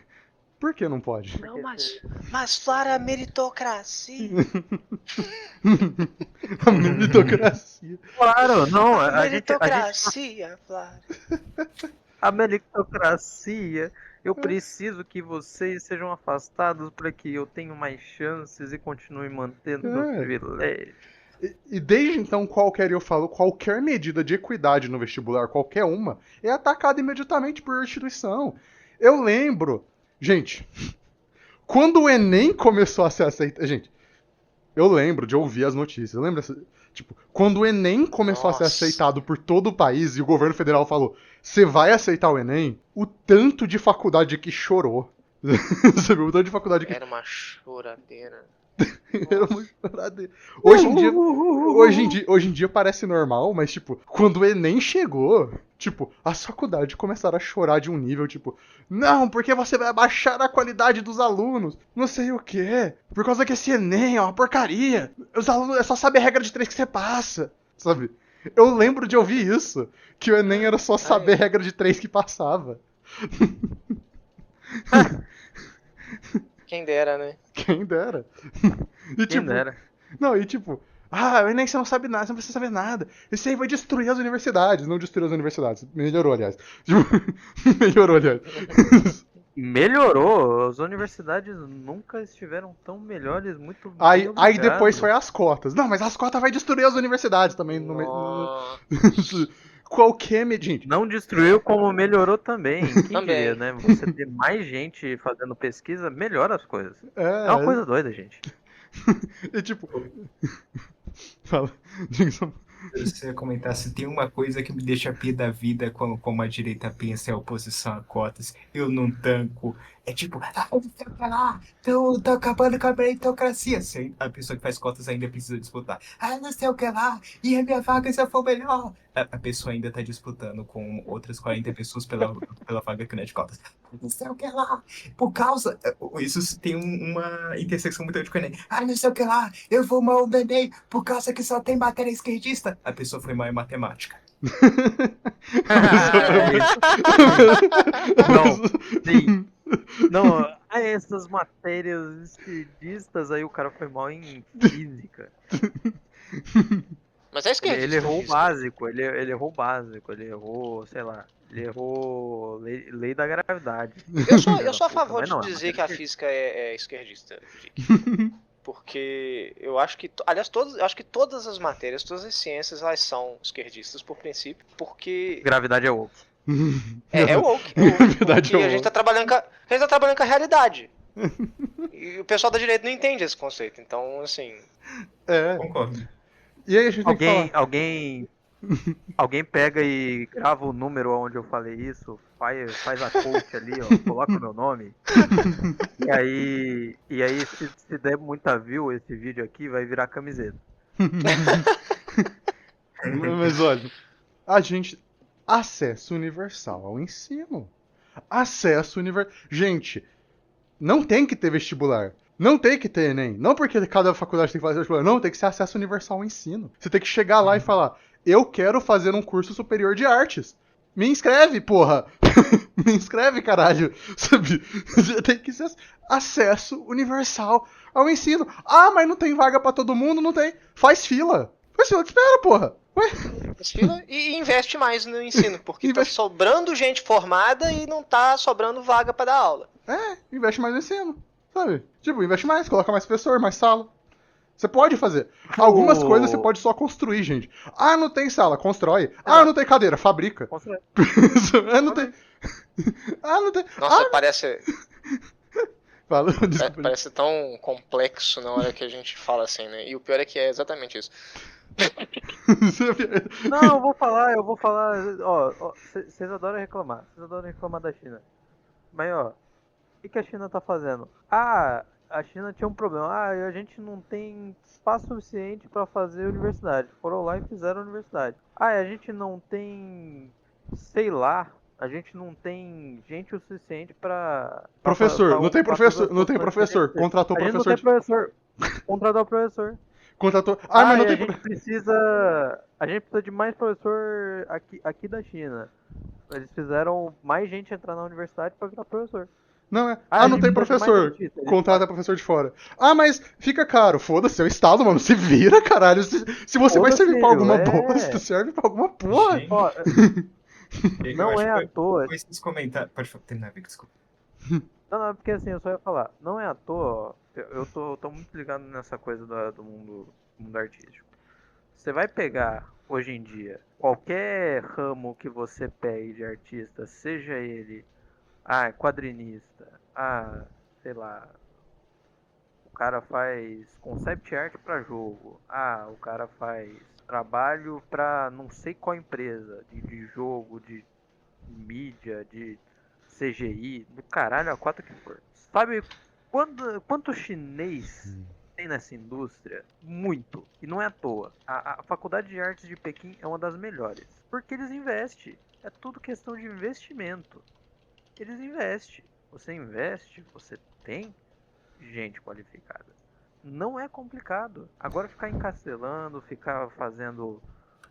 Por que não pode? Não, mas Flora, a meritocracia. A meritocracia. Claro, não. Meritocracia, Flora. A meritocracia. Eu preciso que vocês sejam afastados para que eu tenha mais chances e continue mantendo meu privilégio. E desde então, qualquer medida de equidade no vestibular, qualquer uma, é atacada imediatamente por instituição. Eu lembro, gente, quando o Enem começou a ser aceitado, gente, eu lembro de ouvir as notícias, eu lembro, tipo, quando o Enem começou a ser aceitado por todo o país e o governo federal falou, você vai aceitar o Enem, o tanto de faculdade que chorou. Sabe, o tanto de faculdade que... Era uma choradeira. Era uma choradeira. Hoje em dia parece normal, mas, tipo, quando o Enem chegou, tipo, as faculdades começaram a chorar de um nível, tipo, não, porque você vai abaixar a qualidade dos alunos, não sei o quê, por causa que esse Enem é uma porcaria, os alunos é só saber a regra de 3 que você passa, sabe? Eu lembro de ouvir isso, que o Enem era só saber a regra de 3 que passava. Quem dera, né? Quem dera. E, Quem dera. Não, e tipo, o Enem você não sabe nada, você não precisa saber nada. Isso aí vai destruir as universidades. Não destruiu as universidades. Melhorou, aliás. Melhorou, aliás. Melhorou. As universidades nunca estiveram tão melhores, muito Aí obrigado. depois foi as cotas. Não, mas as cotas vai destruir as universidades também. Qualquer medida. Não destruiu, como melhorou também. Quem Também. diria, né? Você ter mais gente fazendo pesquisa, melhora as coisas. É uma coisa doida, gente. E tipo... Fala. Diga só. Você ia comentar, se tem uma coisa que me deixa pé da vida como a direita pensa é a oposição a cotas, eu não tanco. É tipo, não sei o que lá, tô acabando com a meritocracia. A pessoa que faz cotas ainda precisa disputar. Não sei o que lá, e a minha vaga se eu for melhor. A pessoa ainda tá disputando com outras 40 pessoas pela vaga que não é de cotas. Não sei o que lá, por causa... Isso tem uma intersecção muito grande com o Enem. Não sei o que lá, eu vou mal no Enem por causa que só tem matéria esquerdista. A pessoa foi mal em matemática. Não, sim. Não, essas matérias esquerdistas, aí o cara foi mal em física. Mas é esquerdista. Ele errou o básico, ele errou o básico, ele errou, sei lá, ele errou lei da gravidade. Eu sou a favor de dizer que a física é esquerdista, Rick. Porque eu acho que, aliás, acho que todas as matérias, todas as ciências, elas são esquerdistas por princípio, porque... Gravidade é woke. É woke. Verdade, porque a gente tá trabalhando com a realidade. E o pessoal da direita não entende esse conceito, então, assim... Concordo. E aí a gente tem que falar... Alguém pega e grava o número onde eu falei isso, faz a quote ali, ó, coloca o meu nome. E aí se der muita view esse vídeo aqui, vai virar camiseta. Mas olha, a gente... Acesso universal ao ensino. Acesso universal... Gente, não tem que ter vestibular. Não tem que ter Enem. Não porque cada faculdade tem que fazer vestibular. Não, tem que ser acesso universal ao ensino. Você tem que chegar lá e falar... Eu quero fazer um curso superior de artes. Me inscreve, porra! Me inscreve, caralho. Sabe? Tem que ser acesso universal ao ensino. Ah, mas não tem vaga pra todo mundo? Não tem. Faz fila. Faz fila que espera, porra. Ué? Faz fila e investe mais no ensino, porque Investe- tá sobrando gente formada e não tá sobrando vaga pra dar aula. Investe mais no ensino. Sabe? Tipo, investe mais, coloca mais professor, mais sala. Você pode fazer. Algumas coisas você pode só construir, gente. Ah, não tem sala, constrói. Ah, não tem cadeira, fabrica. Constrói. Ah, não tem. Ah, não tem. Nossa, parece Fala, desculpa. parece tão complexo na hora que a gente fala assim, né? E o pior é que é exatamente isso. Não, eu vou falar, ó, vocês adoram reclamar da China. Mas, ó, o que a China tá fazendo? Ah, a China tinha um problema. Ah, a gente não tem espaço suficiente pra fazer universidade. Foram lá e fizeram universidade. Ah, a gente não tem, sei lá, a gente não tem gente o suficiente pra... Professor, não tem pra professor, todas as não tem funções professor. que a gente Contratou tem. A gente não professor. tem professor. Contratou professor. Contratou. Ah, mas não e tem. a gente precisa de mais professor aqui da China. Eles fizeram mais gente entrar na universidade pra virar professor. Não é. Ah, Ah, a não gente tem precisa de mais professor. dentista. Contrata professor de fora. Ah, mas fica caro. Foda-se, é o estado, mano. Se vira, caralho. Se você vai Foda-se, servir pra alguma é. bosta, serve pra alguma porra. Gente, Ó, eu não acho é que à toa. com esses comentários. Pode terminar, Vic, desculpa. Não, porque assim, eu só ia falar. Não é à toa, ó. Eu tô muito ligado nessa coisa do mundo artístico. Você vai pegar, hoje em dia, qualquer ramo que você pegue de artista, seja ele quadrinista, sei lá, o cara faz concept art pra jogo, o cara faz trabalho pra não sei qual empresa, de jogo, de mídia, de CGI, do caralho a quatro que for. Sabe quanto chinês tem nessa indústria? Muito. E não é à toa. A Faculdade de Artes de Pequim é uma das melhores. Porque eles investem. É tudo questão de investimento. Eles investem. Você investe, você tem gente qualificada. Não é complicado. Agora ficar encastelando, ficar fazendo,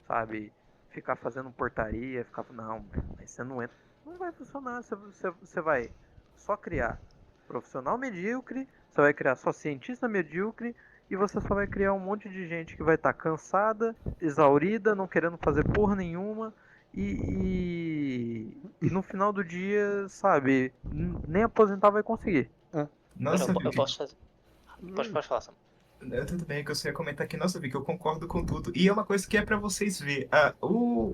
sabe, ficar fazendo portaria, não, mas você não entra. Não vai funcionar. Você vai só criar profissional medíocre, você vai criar só cientista medíocre e você só vai criar um monte de gente que vai estar cansada, exaurida, não querendo fazer porra nenhuma e no final do dia, sabe, nem aposentar vai conseguir. Nossa, eu Vic, posso fazer. Pode falar, Sam. tudo bem, que eu só ia comentar aqui. Nossa, Vic, eu concordo com tudo. E é uma coisa que é pra vocês ver.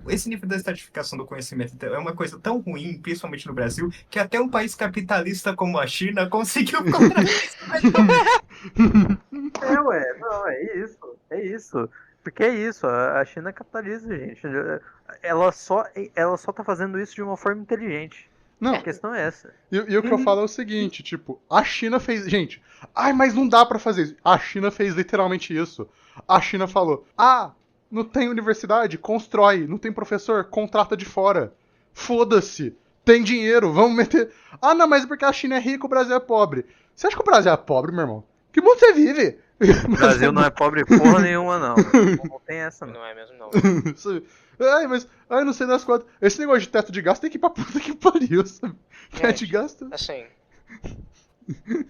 Esse nível da estratificação do conhecimento é uma coisa tão ruim, principalmente no Brasil, que até um país capitalista como a China conseguiu contratar isso. Não, é isso. Porque é isso, a China é capitalista, gente. Ela só tá fazendo isso de uma forma inteligente. Não, A questão é essa. e o que eu falo é o seguinte, tipo, a China fez. Gente, mas não dá pra fazer isso. A China fez literalmente isso. A China falou: não tem universidade? Constrói. Não tem professor? Contrata de fora. Foda-se. Tem dinheiro, vamos meter. Ah, não, mas é porque a China é rica, o Brasil é pobre. Você acha que o Brasil é pobre, meu irmão? Que mundo você vive? O Brasil não é pobre porra nenhuma, não. Não tem essa, não. Não é mesmo, não. Não sei das quantas. Esse negócio de teto de gasto tem que ir pra puta que pariu, sabe? Teto de gasto. Assim,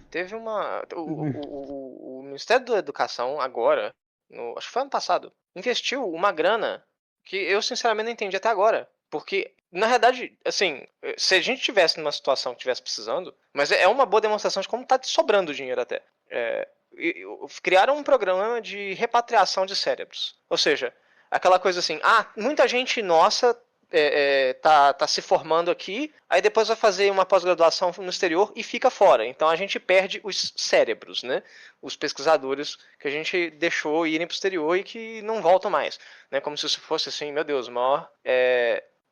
teve uma... O Ministério da Educação agora, acho que foi ano passado, investiu uma grana que eu sinceramente não entendi até agora. Porque, na verdade, assim, se a gente tivesse numa situação que tivesse precisando, mas é uma boa demonstração de como tá sobrando dinheiro até. Criaram um programa de repatriação de cérebros. Ou seja, aquela coisa assim, muita gente nossa tá se formando aqui, aí depois vai fazer uma pós-graduação no exterior e fica fora. Então a gente perde os cérebros, né? Os pesquisadores que a gente deixou irem para o exterior e que não voltam mais. Né? Como se isso fosse assim, meu Deus, maior...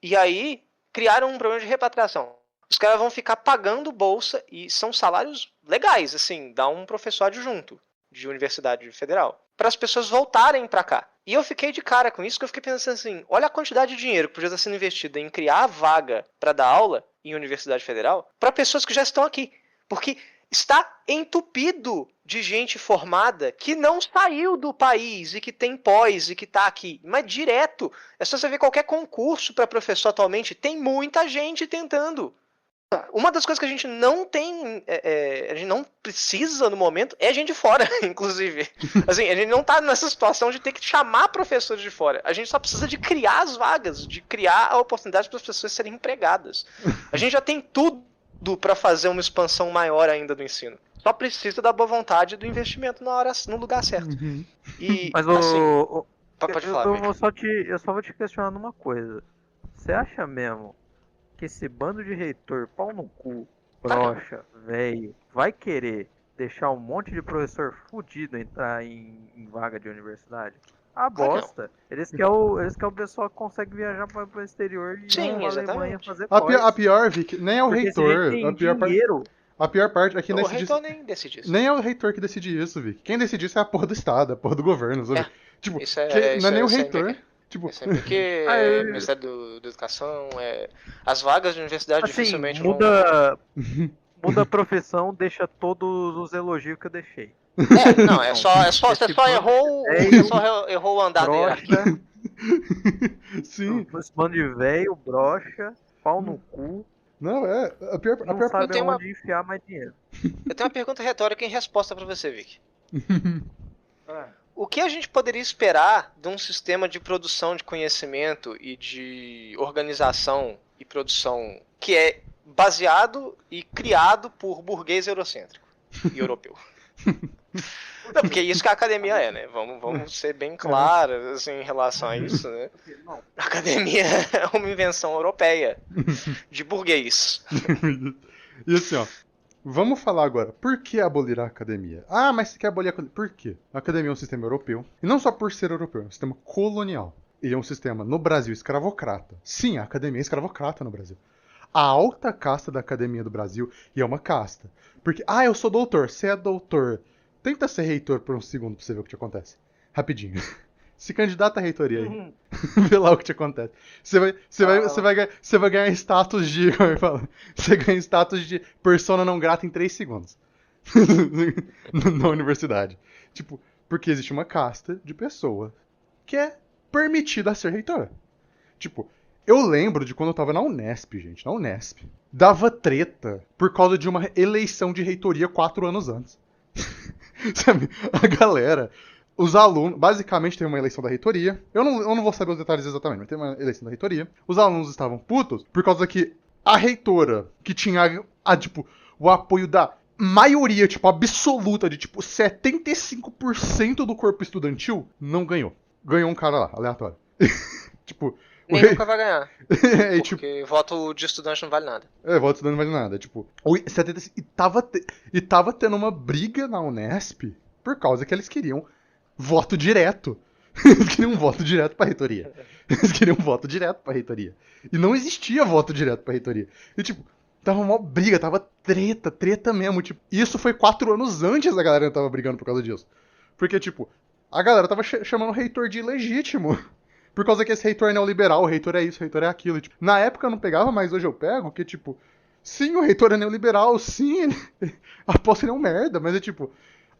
E aí criaram um programa de repatriação. Os caras vão ficar pagando bolsa e são salários legais, assim, dá um professor adjunto de universidade federal, para as pessoas voltarem para cá. E eu fiquei de cara com isso, que eu fiquei pensando assim, olha a quantidade de dinheiro que podia estar sendo investido em criar vaga para dar aula em universidade federal para pessoas que já estão aqui. Porque está entupido de gente formada que não saiu do país e que tem pós e que está aqui. Mas direto. É só você ver qualquer concurso para professor atualmente, tem muita gente tentando. Uma das coisas que a gente não tem, a gente não precisa no momento é gente de fora, inclusive. Assim, a gente não tá nessa situação de ter que chamar professores de fora. A gente só precisa de criar as vagas, de criar a oportunidade para as pessoas serem empregadas. A gente já tem tudo para fazer uma expansão maior ainda do ensino. Só precisa da boa vontade e do investimento no lugar certo. Uhum. E, Mas assim, pode falar, eu Vic. eu só vou te questionar numa coisa. Você acha mesmo que esse bando de reitor, pau no cu, broxa, velho, vai querer deixar um monte de professor fudido entrar em vaga de universidade? A Claro que não. bosta. Eles querem o pessoal que consegue viajar para o exterior e ir Sim, pra Alemanha exatamente. fazer A pior, Vic, nem é o Porque esse reitor. jeito A tem pior, dinheiro. a pior parte é que O decide reitor nem decide isso. nem é o reitor que decide isso, Vic. Quem decide isso é a porra do Estado, a porra do governo, sabe? É, Tipo, Isso é, não é nem o isso é reitor. MPQ. Tipo, Isso é MPQ, Ah, eu- Ministério da Educação, as vagas de universidade Assim, dificilmente vão... muda a profissão, deixa todos os elogios que eu deixei. Não, você só errou o andar da hierarquia. Brocha, sim. esse bando de velho, brocha, pau no cu, Não, a pior não parte. sabe tenho aonde enfiar mais dinheiro. Eu tenho uma pergunta retórica em resposta pra você, Vic. O que a gente poderia esperar de um sistema de produção de conhecimento e de organização e produção que é baseado e criado por burguês eurocêntrico e europeu? Não, porque é isso que a academia é, né? Vamos ser bem claros assim, em relação a isso, né? A academia é uma invenção europeia de burguês. E assim, ó. Vamos falar agora, por que abolir a academia? Ah, mas você quer abolir a academia? Por quê? A academia é um sistema europeu. E não só por ser europeu, é um sistema colonial. Ele é um sistema, no Brasil, escravocrata. Sim, a academia é escravocrata no Brasil. A alta casta da academia do Brasil, e é uma casta. Porque, eu sou doutor, você é doutor. Tenta ser reitor por um segundo pra você ver o que te acontece. Rapidinho. Se candidata à reitoria aí. Vê lá o que te acontece. Você vai ganhar status de. Como é que fala? Você ganha status de persona não grata em 3 segundos. Na universidade. Tipo, porque existe uma casta de pessoa que é permitida a ser reitor. Tipo, eu lembro de quando eu tava na Unesp, gente. Na Unesp. Dava treta por causa de uma eleição de reitoria 4 anos antes. Sabe? A galera. Os alunos, basicamente teve uma eleição da reitoria. Eu não vou saber os detalhes exatamente, mas teve uma eleição da reitoria. Os alunos estavam putos por causa que a reitora, que tinha o apoio da maioria, absoluta, de 75% do corpo estudantil, não ganhou. Ganhou um cara lá, aleatório. Nem nunca vai ganhar. Porque voto de estudante não vale nada. Voto de estudante não vale nada. E tava tendo uma briga na Unesp por causa que eles queriam voto direto. Eles queriam um voto direto pra reitoria. E não existia voto direto pra reitoria. E tava uma briga, tava treta mesmo. Isso foi 4 anos antes da galera tava brigando por causa disso. Porque, a galera tava chamando o reitor de ilegítimo. Por causa que esse reitor é neoliberal, o reitor é isso, o reitor é aquilo. Na época eu não pegava, mas hoje eu pego, que sim, o reitor é neoliberal, sim, aposto que ele é um merda, mas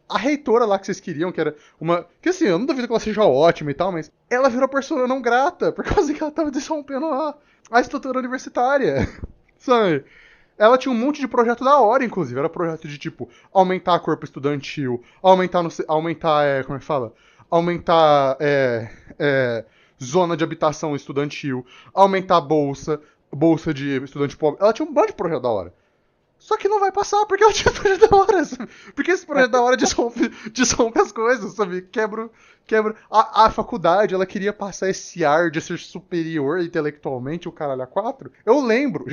a reitora lá que vocês queriam, que era uma... Que assim, eu não duvido que ela seja ótima e tal, mas ela virou persona não grata, por causa que ela tava desrompendo a estrutura universitária, sabe? Ela tinha um monte de projeto da hora, inclusive. Era projeto de, aumentar corpo estudantil, aumentar, como é que fala? Aumentar, zona de habitação estudantil, aumentar bolsa de estudante pobre. Ela tinha um monte de projeto da hora. Só que não vai passar, porque ela tinha projeto da hora, sabe? Porque esse projeto da hora desrompe as coisas, sabe? Quebra. A faculdade, ela queria passar esse ar de ser superior intelectualmente, o caralho a 4. Eu lembro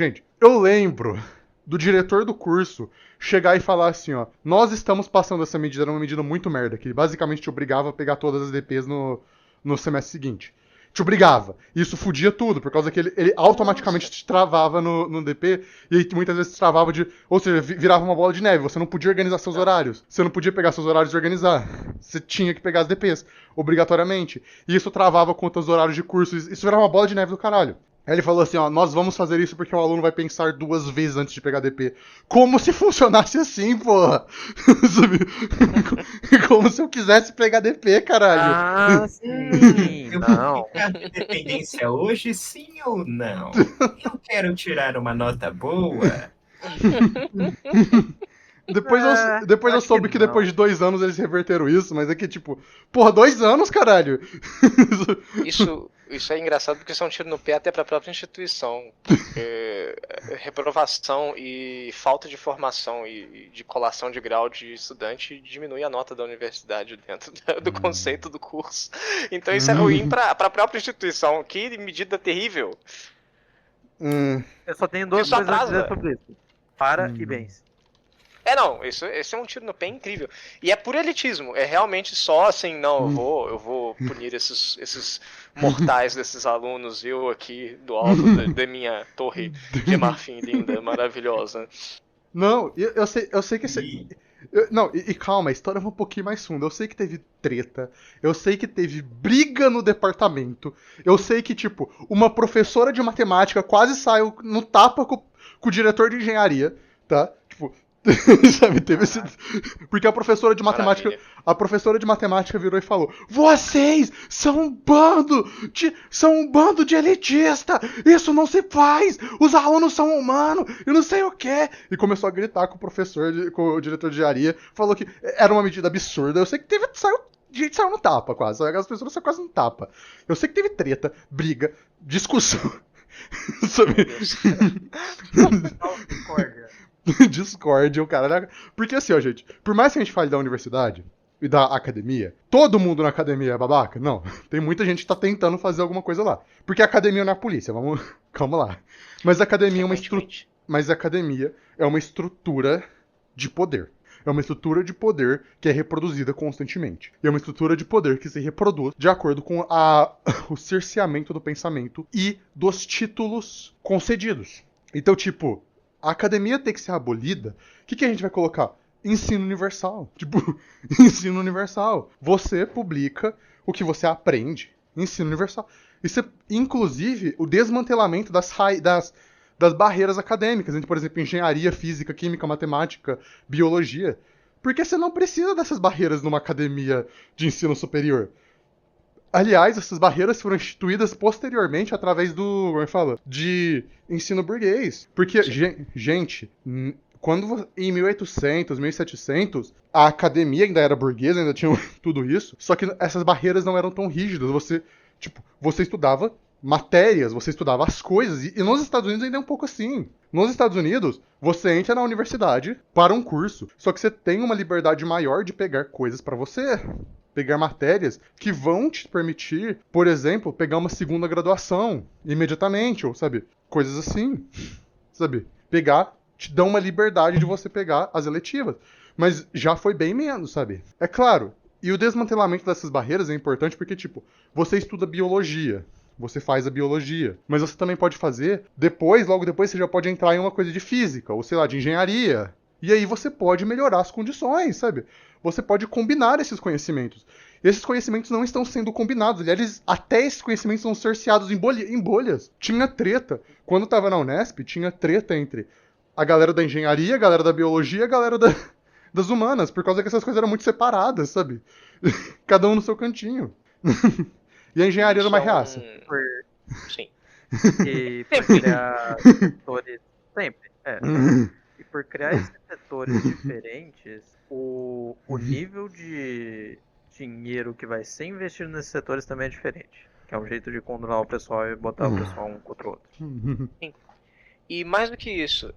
do diretor do curso chegar e falar assim, ó, nós estamos passando essa medida, era uma medida muito merda, que basicamente te obrigava a pegar todas as DPs no semestre seguinte. Te obrigava. Isso fudia tudo, por causa que ele automaticamente te travava no DP, e aí muitas vezes te travava ou seja, virava uma bola de neve, você não podia organizar seus horários. Você não podia pegar seus horários e organizar. Você tinha que pegar as DPs, obrigatoriamente. E isso travava contra os horários de curso, isso virava uma bola de neve do caralho. Aí ele falou assim, ó, nós vamos fazer isso porque o aluno vai pensar 2 vezes antes de pegar DP. Como se funcionasse assim, porra! Como se eu quisesse pegar DP, caralho! Sim! Eu Não. vou ficar de dependência hoje, sim ou não? Eu quero tirar uma nota boa. Depois eu acho soube que que depois não. de 2 anos eles reverteram isso, mas é que, tipo, porra, 2 anos, caralho! Isso é engraçado porque isso é um tiro no pé até para a própria instituição, porque reprovação e falta de formação e de colação de grau de estudante diminui a nota da universidade dentro do conceito do curso. Então isso é ruim para a própria instituição. Que medida terrível! Eu só tenho Porque duas isso coisas a dizer atrasa. sobre isso. Para e bens. Não, esse é um tiro no pé incrível. E é por elitismo, é realmente só assim, não, eu vou punir esses mortais desses alunos, eu aqui do alto da minha torre de marfim linda, maravilhosa. Não, eu sei que E não, e calma, a história é um pouquinho mais funda. Eu sei que teve treta, eu sei que teve briga no departamento, eu sei que, tipo, uma professora de matemática quase saiu no tapa com o diretor de engenharia, tá? Tipo, sabe, teve esse. Porque Maravilha. a professora de matemática virou e falou: Vocês são um bando de elitista! Isso não se faz! Os alunos são humanos e não sei o quê! E começou a gritar com o com o diretor de engenharia, falou que era uma medida absurda. Eu sei que teve. Gente saiu no tapa quase. As pessoas saíram quase no tapa. Eu sei que teve treta, briga, discussão. Sabe? Discórdia. Discord, o cara. Porque assim, ó, gente, por mais que a gente fale da universidade e da academia, todo mundo na academia é babaca? Não. Tem muita gente que tá tentando fazer alguma coisa lá. Porque a academia não é a polícia, vamos. Calma lá. Mas a academia é uma Frequentemente. Mas a academia é uma estrutura de poder. É uma estrutura de poder que é reproduzida constantemente. E é uma estrutura de poder que se reproduz de acordo com o cerceamento do pensamento e dos títulos concedidos. Então, tipo, a academia tem que ser abolida. O que a gente vai colocar? Ensino universal. Tipo, ensino universal. Você publica o que você aprende. Ensino universal. Isso é, inclusive, o desmantelamento das barreiras acadêmicas, entre, por exemplo, engenharia, física, química, matemática, biologia. Porque você não precisa dessas barreiras numa academia de ensino superior. Aliás, essas barreiras foram instituídas posteriormente através como é que fala? De ensino burguês. Porque, gente, quando em 1800, 1700, a academia ainda era burguesa, ainda tinha tudo isso, só que essas barreiras não eram tão rígidas. Você estudava matérias, você estudava as coisas, e nos Estados Unidos ainda é um pouco assim. Nos Estados Unidos, você entra na universidade para um curso, só que você tem uma liberdade maior de pegar coisas para você. Pegar matérias que vão te permitir, por exemplo, pegar uma segunda graduação imediatamente, ou, sabe, coisas assim, sabe? Te dão uma liberdade de você pegar as eletivas. Mas já foi bem menos, sabe? É claro, e o desmantelamento dessas barreiras é importante porque, tipo, você estuda biologia, você faz a biologia, mas você também pode fazer, logo depois, você já pode entrar em uma coisa de física, ou sei lá, de engenharia. E aí você pode melhorar as condições, sabe? Você pode combinar esses conhecimentos. E esses conhecimentos não estão sendo combinados. Aliás, até esses conhecimentos são cerceados em bolhas. Tinha treta. Quando tava na Unesp, tinha treta entre a galera da engenharia, a galera da biologia e a galera das humanas, por causa que essas coisas eram muito separadas, sabe? Cada um no seu cantinho. E a engenharia era uma reaça. Sim. E por criar setores. Sempre. E por criar esses setores diferentes, o nível de dinheiro que vai ser investido nesses setores também é diferente. Que é um jeito de controlar o pessoal e botar o pessoal um contra o outro. Sim. E mais do que isso,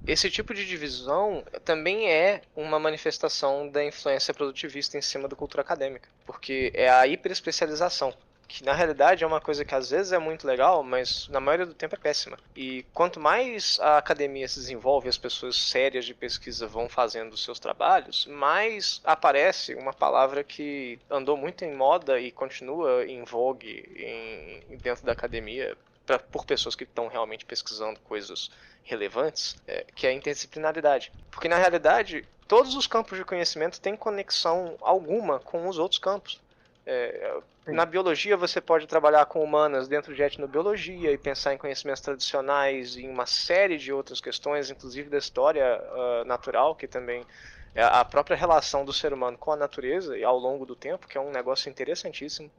esse tipo de divisão também é uma manifestação da influência produtivista em cima da cultura acadêmica, porque é a hiperespecialização, que na realidade é uma coisa que às vezes é muito legal, mas na maioria do tempo é péssima. E quanto mais a academia se desenvolve, as pessoas sérias de pesquisa vão fazendo os seus trabalhos, mais aparece uma palavra que andou muito em moda e continua em vogue dentro da academia, por pessoas que estão realmente pesquisando coisas relevantes, que é a interdisciplinaridade. Porque, na realidade, todos os campos de conhecimento têm conexão alguma com os outros campos. Na biologia, você pode trabalhar com humanas dentro de etnobiologia e pensar em conhecimentos tradicionais e em uma série de outras questões, inclusive da história natural, que também É a própria relação do ser humano com a natureza e ao longo do tempo, que é um negócio interessantíssimo.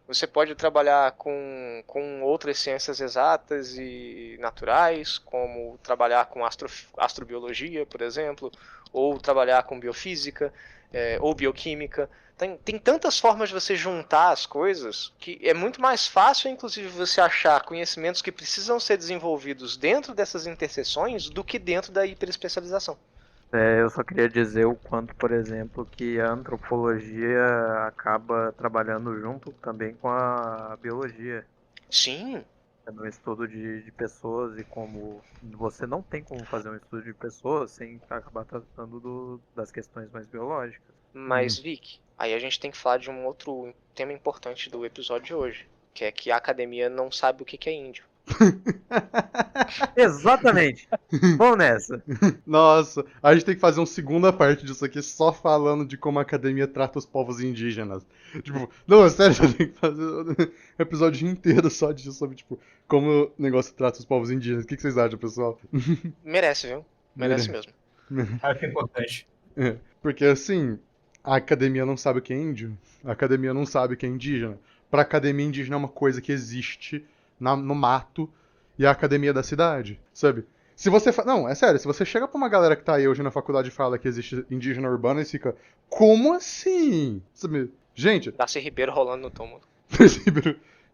Você pode trabalhar com outras ciências exatas e naturais, como trabalhar com astrobiologia, por exemplo, ou trabalhar com biofísica, ou bioquímica. Tem tantas formas de você juntar as coisas que é muito mais fácil, inclusive, você achar conhecimentos que precisam ser desenvolvidos dentro dessas interseções do que dentro da hiperespecialização. Eu só queria dizer o quanto, por exemplo, que a antropologia acaba trabalhando junto também com a biologia. Sim. No estudo de pessoas, e como você não tem como fazer um estudo de pessoas sem acabar tratando das questões mais biológicas. Mas, Vic, aí a gente tem que falar de um outro tema importante do episódio de hoje, que é que a academia não sabe o que é índio. Exatamente! Vamos nessa! Nossa, a gente tem que fazer uma segunda parte disso aqui só falando de como a academia trata os povos indígenas. Tipo, não, é sério, a gente tem que fazer um episódio inteiro só disso, sobre, tipo, como o negócio trata os povos indígenas. O que vocês acham, pessoal? Merece, viu? Merece mesmo. Acho importante. Porque, assim, a academia não sabe o que é índio, a academia não sabe o que é indígena. Pra academia, indígena é uma coisa que existe no mato, e a academia da cidade, sabe? Se você não, é sério, se você chega pra uma galera que tá aí hoje na faculdade e fala que existe indígena urbano, eles ficam, como assim? Sabe? Gente... Darcy Ribeiro rolando no túmulo.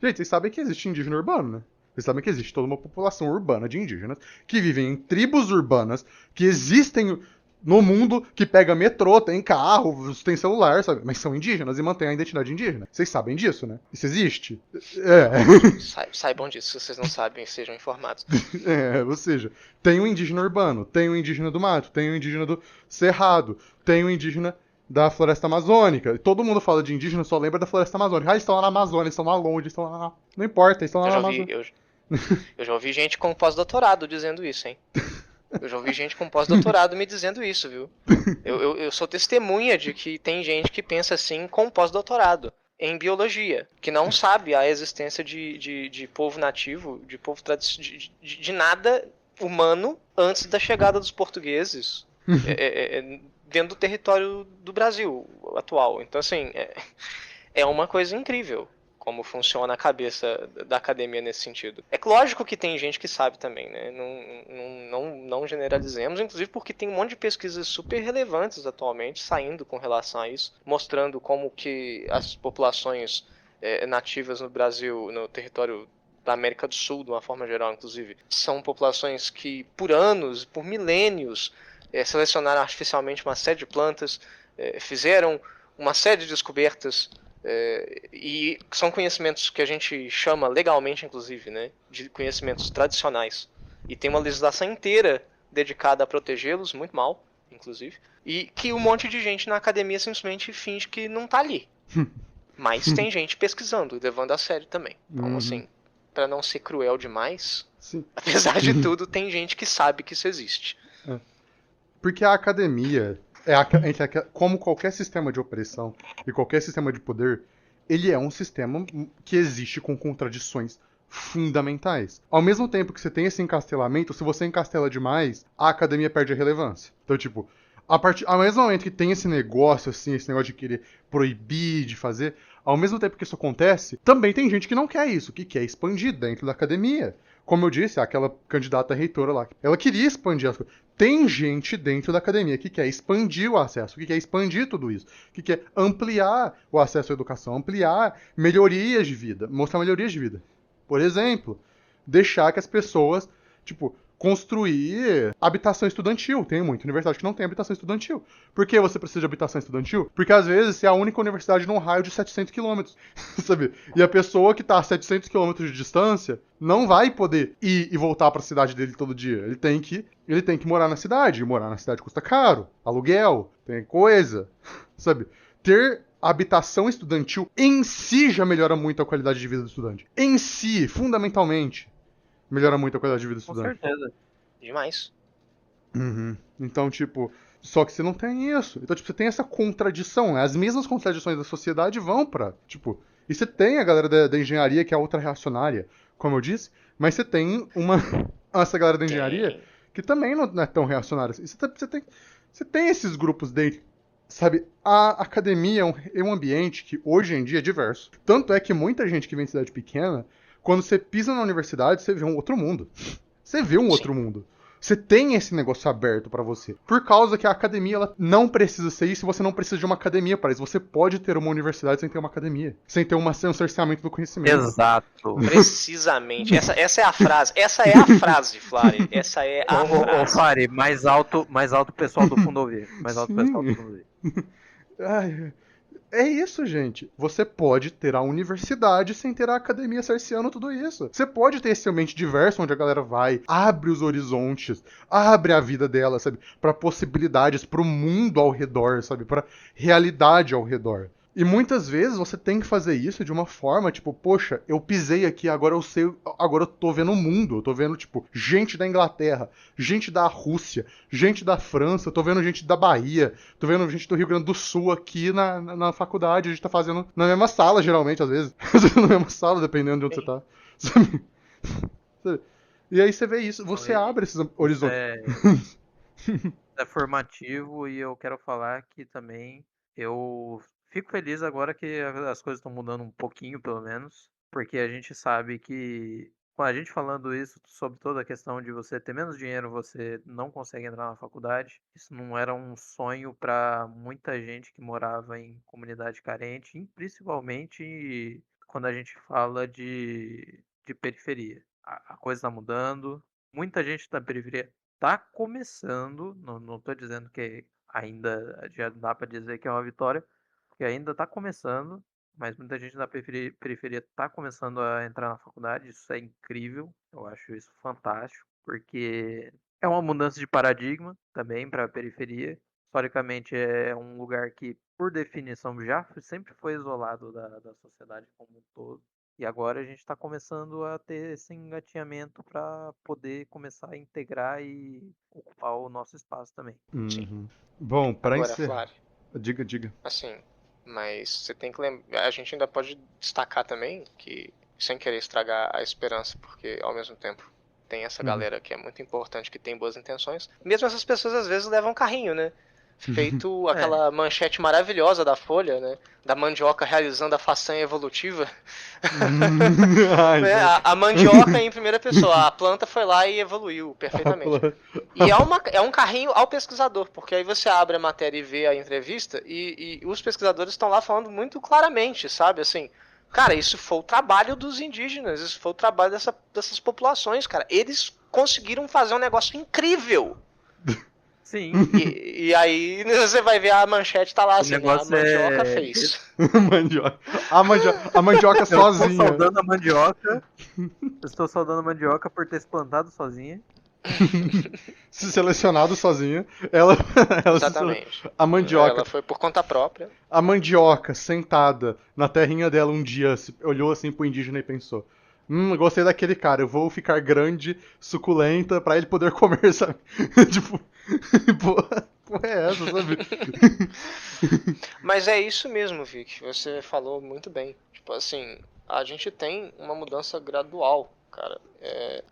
Gente, vocês sabem que existe indígena urbano, né? Vocês sabem que existe toda uma população urbana de indígenas que vivem em tribos urbanas, que existem no mundo, que pega metrô, tem carro, tem celular, sabe? Mas são indígenas e mantêm a identidade indígena. Vocês sabem disso, né? Isso existe? Saibam disso, se vocês não sabem, sejam informados. Ou seja, tem o indígena urbano, tem o indígena do mato, tem o indígena do cerrado, tem o indígena da floresta amazônica. Todo mundo fala de indígena, só lembra da floresta amazônica. Ah, eles estão lá na Amazônia, eles estão lá longe, eles estão lá... Não importa, eles estão lá na Amazônia. Eu já ouvi gente com pós-doutorado dizendo isso, hein? Eu já ouvi gente com pós-doutorado me dizendo isso, viu? Eu sou testemunha de que tem gente que pensa assim com pós-doutorado em biologia, que não sabe a existência de povo nativo, de povo de nada humano antes da chegada dos portugueses dentro do território do Brasil atual. Então, assim, é uma coisa incrível como funciona a cabeça da academia nesse sentido. É lógico que tem gente que sabe também, né? Não generalizemos, inclusive porque tem um monte de pesquisas super relevantes atualmente saindo com relação a isso, mostrando como que as populações nativas no Brasil, no território da América do Sul, de uma forma geral, inclusive, são populações que, por anos, por milênios, selecionaram artificialmente uma série de plantas, fizeram uma série de descobertas, e são conhecimentos que a gente chama legalmente, inclusive, né, de conhecimentos tradicionais. E tem uma legislação inteira dedicada a protegê-los, muito mal, inclusive. E que um monte de gente na academia simplesmente finge que não tá ali. Mas tem gente pesquisando e levando a sério também. Então, assim, pra não ser cruel demais, sim, apesar de tudo, tem gente que sabe que isso existe. Porque a academia... como qualquer sistema de opressão e qualquer sistema de poder, ele é um sistema que existe com contradições fundamentais. Ao mesmo tempo que você tem esse encastelamento, se você encastela demais, a academia perde a relevância. Então, tipo, ao mesmo momento que tem esse negócio, assim, esse negócio de querer proibir, de fazer, ao mesmo tempo que isso acontece, também tem gente que não quer isso, que quer expandir dentro da academia. Como eu disse, aquela candidata reitora lá, ela queria expandir as coisas. Tem gente dentro da academia que quer expandir o acesso, que quer expandir tudo isso, que quer ampliar o acesso à educação, ampliar melhorias de vida, mostrar melhorias de vida. Por exemplo, deixar que as pessoas, tipo, construir habitação estudantil. Tem muita universidade que não tem habitação estudantil. Por que você precisa de habitação estudantil? Porque às vezes você é a única universidade num raio de 700 km, sabe? E a pessoa que está a 700 km de distância não vai poder ir e voltar para a cidade dele todo dia. Ele tem que morar na cidade. E morar na cidade custa caro. Aluguel, tem coisa, sabe? Ter habitação estudantil em si já melhora muito a qualidade de vida do estudante. Em si, fundamentalmente, melhora muito a qualidade de vida do estudante. Com certeza. Demais. Então, tipo, só que você não tem isso. Então, tipo, você tem essa contradição, né? As mesmas contradições da sociedade vão pra, tipo... E você tem a galera da engenharia que é ultra reacionária, como eu disse, mas você tem essa galera da engenharia que também não é tão reacionária. E você tem Você tem esses grupos dentro. Sabe, a academia é um ambiente que hoje em dia é diverso. Tanto é que muita gente que vem de cidade pequena, quando você pisa na universidade, você vê um outro mundo. Você vê um outro mundo. Você tem esse negócio aberto pra você. Por causa que a academia ela não precisa ser isso, você não precisa de uma academia para isso. Você pode ter uma universidade sem ter uma academia. Sem ter um cerceamento do conhecimento. Exato. Precisamente. Essa é a frase. Essa é a frase, Flávio. Essa é a frase. Ô, Fari, mais alto o pessoal do fundo ouvir. Mais alto o pessoal do fundo ouvir. Ai, é isso, gente. Você pode ter a universidade sem ter a academia cerceando tudo isso. Você pode ter esse ambiente diverso onde a galera vai, abre os horizontes, abre a vida dela, sabe? Pra possibilidades, pro mundo ao redor, sabe? Pra realidade ao redor. E muitas vezes você tem que fazer isso de uma forma, tipo, poxa, eu pisei aqui, agora eu sei, agora eu tô vendo o mundo, eu tô vendo, tipo, gente da Inglaterra, gente da Rússia, gente da França, eu tô vendo gente da Bahia, tô vendo gente do Rio Grande do Sul aqui na faculdade, a gente tá fazendo na mesma sala, geralmente, às vezes, na mesma sala, dependendo de onde você tá, sabe? E aí você vê isso, você abre esses horizontes. É formativo e eu quero falar que também eu fico feliz agora que as coisas estão mudando um pouquinho, pelo menos, porque a gente sabe que, com a gente falando isso sobre toda a questão de você ter menos dinheiro, você não consegue entrar na faculdade. Isso não era um sonho para muita gente que morava em comunidade carente, e principalmente quando a gente fala de periferia. A coisa está mudando, muita gente da periferia tá começando, não tô dizendo que ainda já dá para dizer que é uma vitória, porque ainda tá começando, mas muita gente da periferia tá começando a entrar na faculdade, isso é incrível, eu acho isso fantástico, porque é uma mudança de paradigma também para a periferia. Historicamente é um lugar que, por definição, já sempre foi isolado da sociedade como um todo. E agora a gente está começando a ter esse engatinhamento para poder começar a integrar e ocupar o nosso espaço também. Uhum. Bom, para Agora, encerrar. Flávio, Diga. assim, mas você tem que lembrar. A gente ainda pode destacar também que, sem querer estragar a esperança, porque ao mesmo tempo tem essa galera que é muito importante, que tem boas intenções. Mesmo essas pessoas às vezes levam carrinho, né? Feito aquela manchete maravilhosa da Folha, né? Da mandioca realizando a façanha evolutiva. Né? A mandioca em primeira pessoa. A planta foi lá e evoluiu perfeitamente. E é um carrinho ao pesquisador, porque aí você abre a matéria e vê a entrevista e os pesquisadores estão lá falando muito claramente, sabe? Assim, cara, isso foi o trabalho dos indígenas, isso foi o trabalho dessas populações, cara. Eles conseguiram fazer um negócio incrível. Sim. E aí você vai ver a manchete, tá lá assim, a mandioca fez. A mandioca sozinha. Estou saudando a mandioca por ter se plantado sozinha. Se selecionado sozinha. Ela Exatamente. A mandioca. Ela foi por conta própria. A mandioca sentada na terrinha dela um dia olhou assim pro indígena e pensou: gostei daquele cara, eu vou ficar grande, suculenta, pra ele poder comer, sabe? Tipo, porra é essa, sabe? Mas é isso mesmo, Vic, você falou muito bem. Tipo assim, a gente tem uma mudança gradual, cara.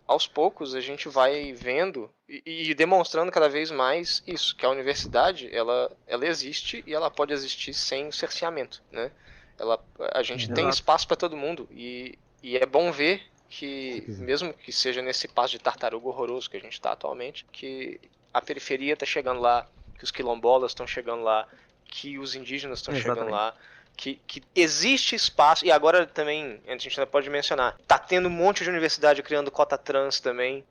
Aos poucos a gente vai vendo e demonstrando cada vez mais isso, que a universidade, ela existe e ela pode existir sem cerceamento, né? A gente tem espaço para todo mundo e é bom ver que, mesmo que seja nesse passo de tartaruga horroroso que a gente está atualmente, que a periferia está chegando lá, que os quilombolas estão chegando lá, que os indígenas estão chegando lá, que existe espaço, e agora também, a gente ainda pode mencionar, tá tendo um monte de universidade criando cota trans também.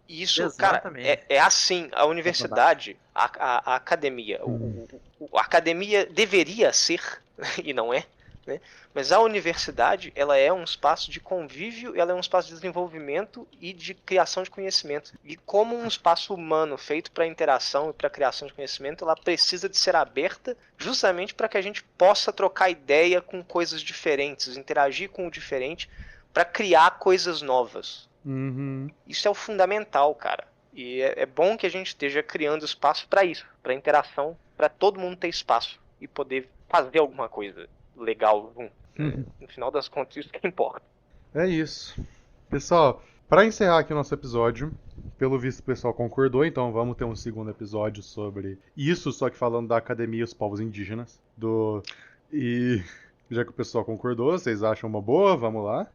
Isso, exatamente. Cara, é assim, a universidade, a academia, a academia deveria ser, e não é, né? Mas a universidade, ela é um espaço de convívio, ela é um espaço de desenvolvimento e de criação de conhecimento. E como um espaço humano feito para interação e para criação de conhecimento, ela precisa de ser aberta justamente para que a gente possa trocar ideia com coisas diferentes, interagir com o diferente para criar coisas novas. Isso é o fundamental, cara. E é bom que a gente esteja criando espaço para isso, para interação, para todo mundo ter espaço e poder fazer alguma coisa legal. No final das contas, isso que importa. É isso. Pessoal, para encerrar aqui o nosso episódio, Pelo visto o pessoal concordou, então vamos ter um segundo episódio sobre isso, só que falando da academia e os povos indígenas. E já que o pessoal concordou, vocês acham uma boa? Vamos lá.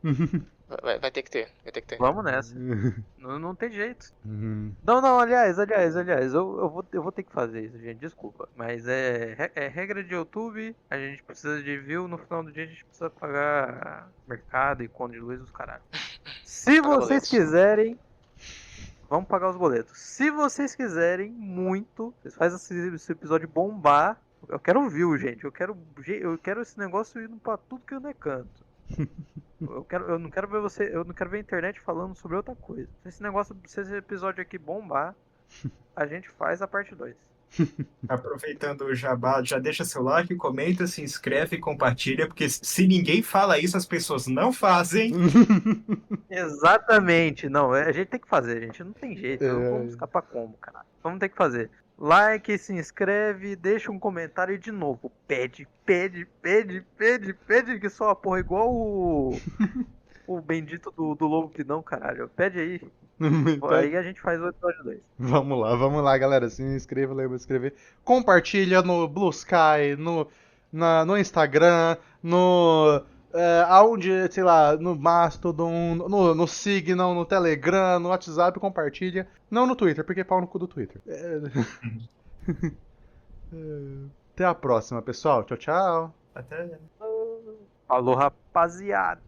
Vai ter que ter, vai ter que ter. Vamos nessa. Não tem jeito. Uhum. Não, aliás, eu vou ter que fazer isso, gente, desculpa. Mas é regra de YouTube, a gente precisa de view, no final do dia a gente precisa pagar mercado e conta de luz dos caralho. Se Pagar vocês boletos. quiserem, vamos pagar os boletos. Se vocês quiserem muito, vocês fazem esse episódio bombar. Eu quero view, gente. Eu quero esse negócio indo pra tudo que não é canto. Eu não quero ver a internet falando sobre outra coisa. Se esse episódio aqui bombar, a gente faz a parte 2. Aproveitando o jabá, já deixa seu like, comenta, se inscreve e compartilha, porque se ninguém fala isso, as pessoas não fazem. Exatamente, não, a gente tem que fazer, gente, não tem jeito, não vamos escapar como, caralho. Vamos ter que fazer. Like, se inscreve, deixa um comentário e de novo, pede que só a porra igual o bendito do lobo que não, caralho. Pede aí. Aí a gente faz o episódio 2. Vamos lá, galera. Se inscreva, lembra de inscrever. Compartilha no Blue Sky, no Instagram, aonde, sei lá, no Mastodon, no Signal, no Telegram, no WhatsApp, compartilha. Não no Twitter, porque é pau no cu do Twitter. Até a próxima, pessoal. Tchau, tchau. Até. Falou, rapaziada.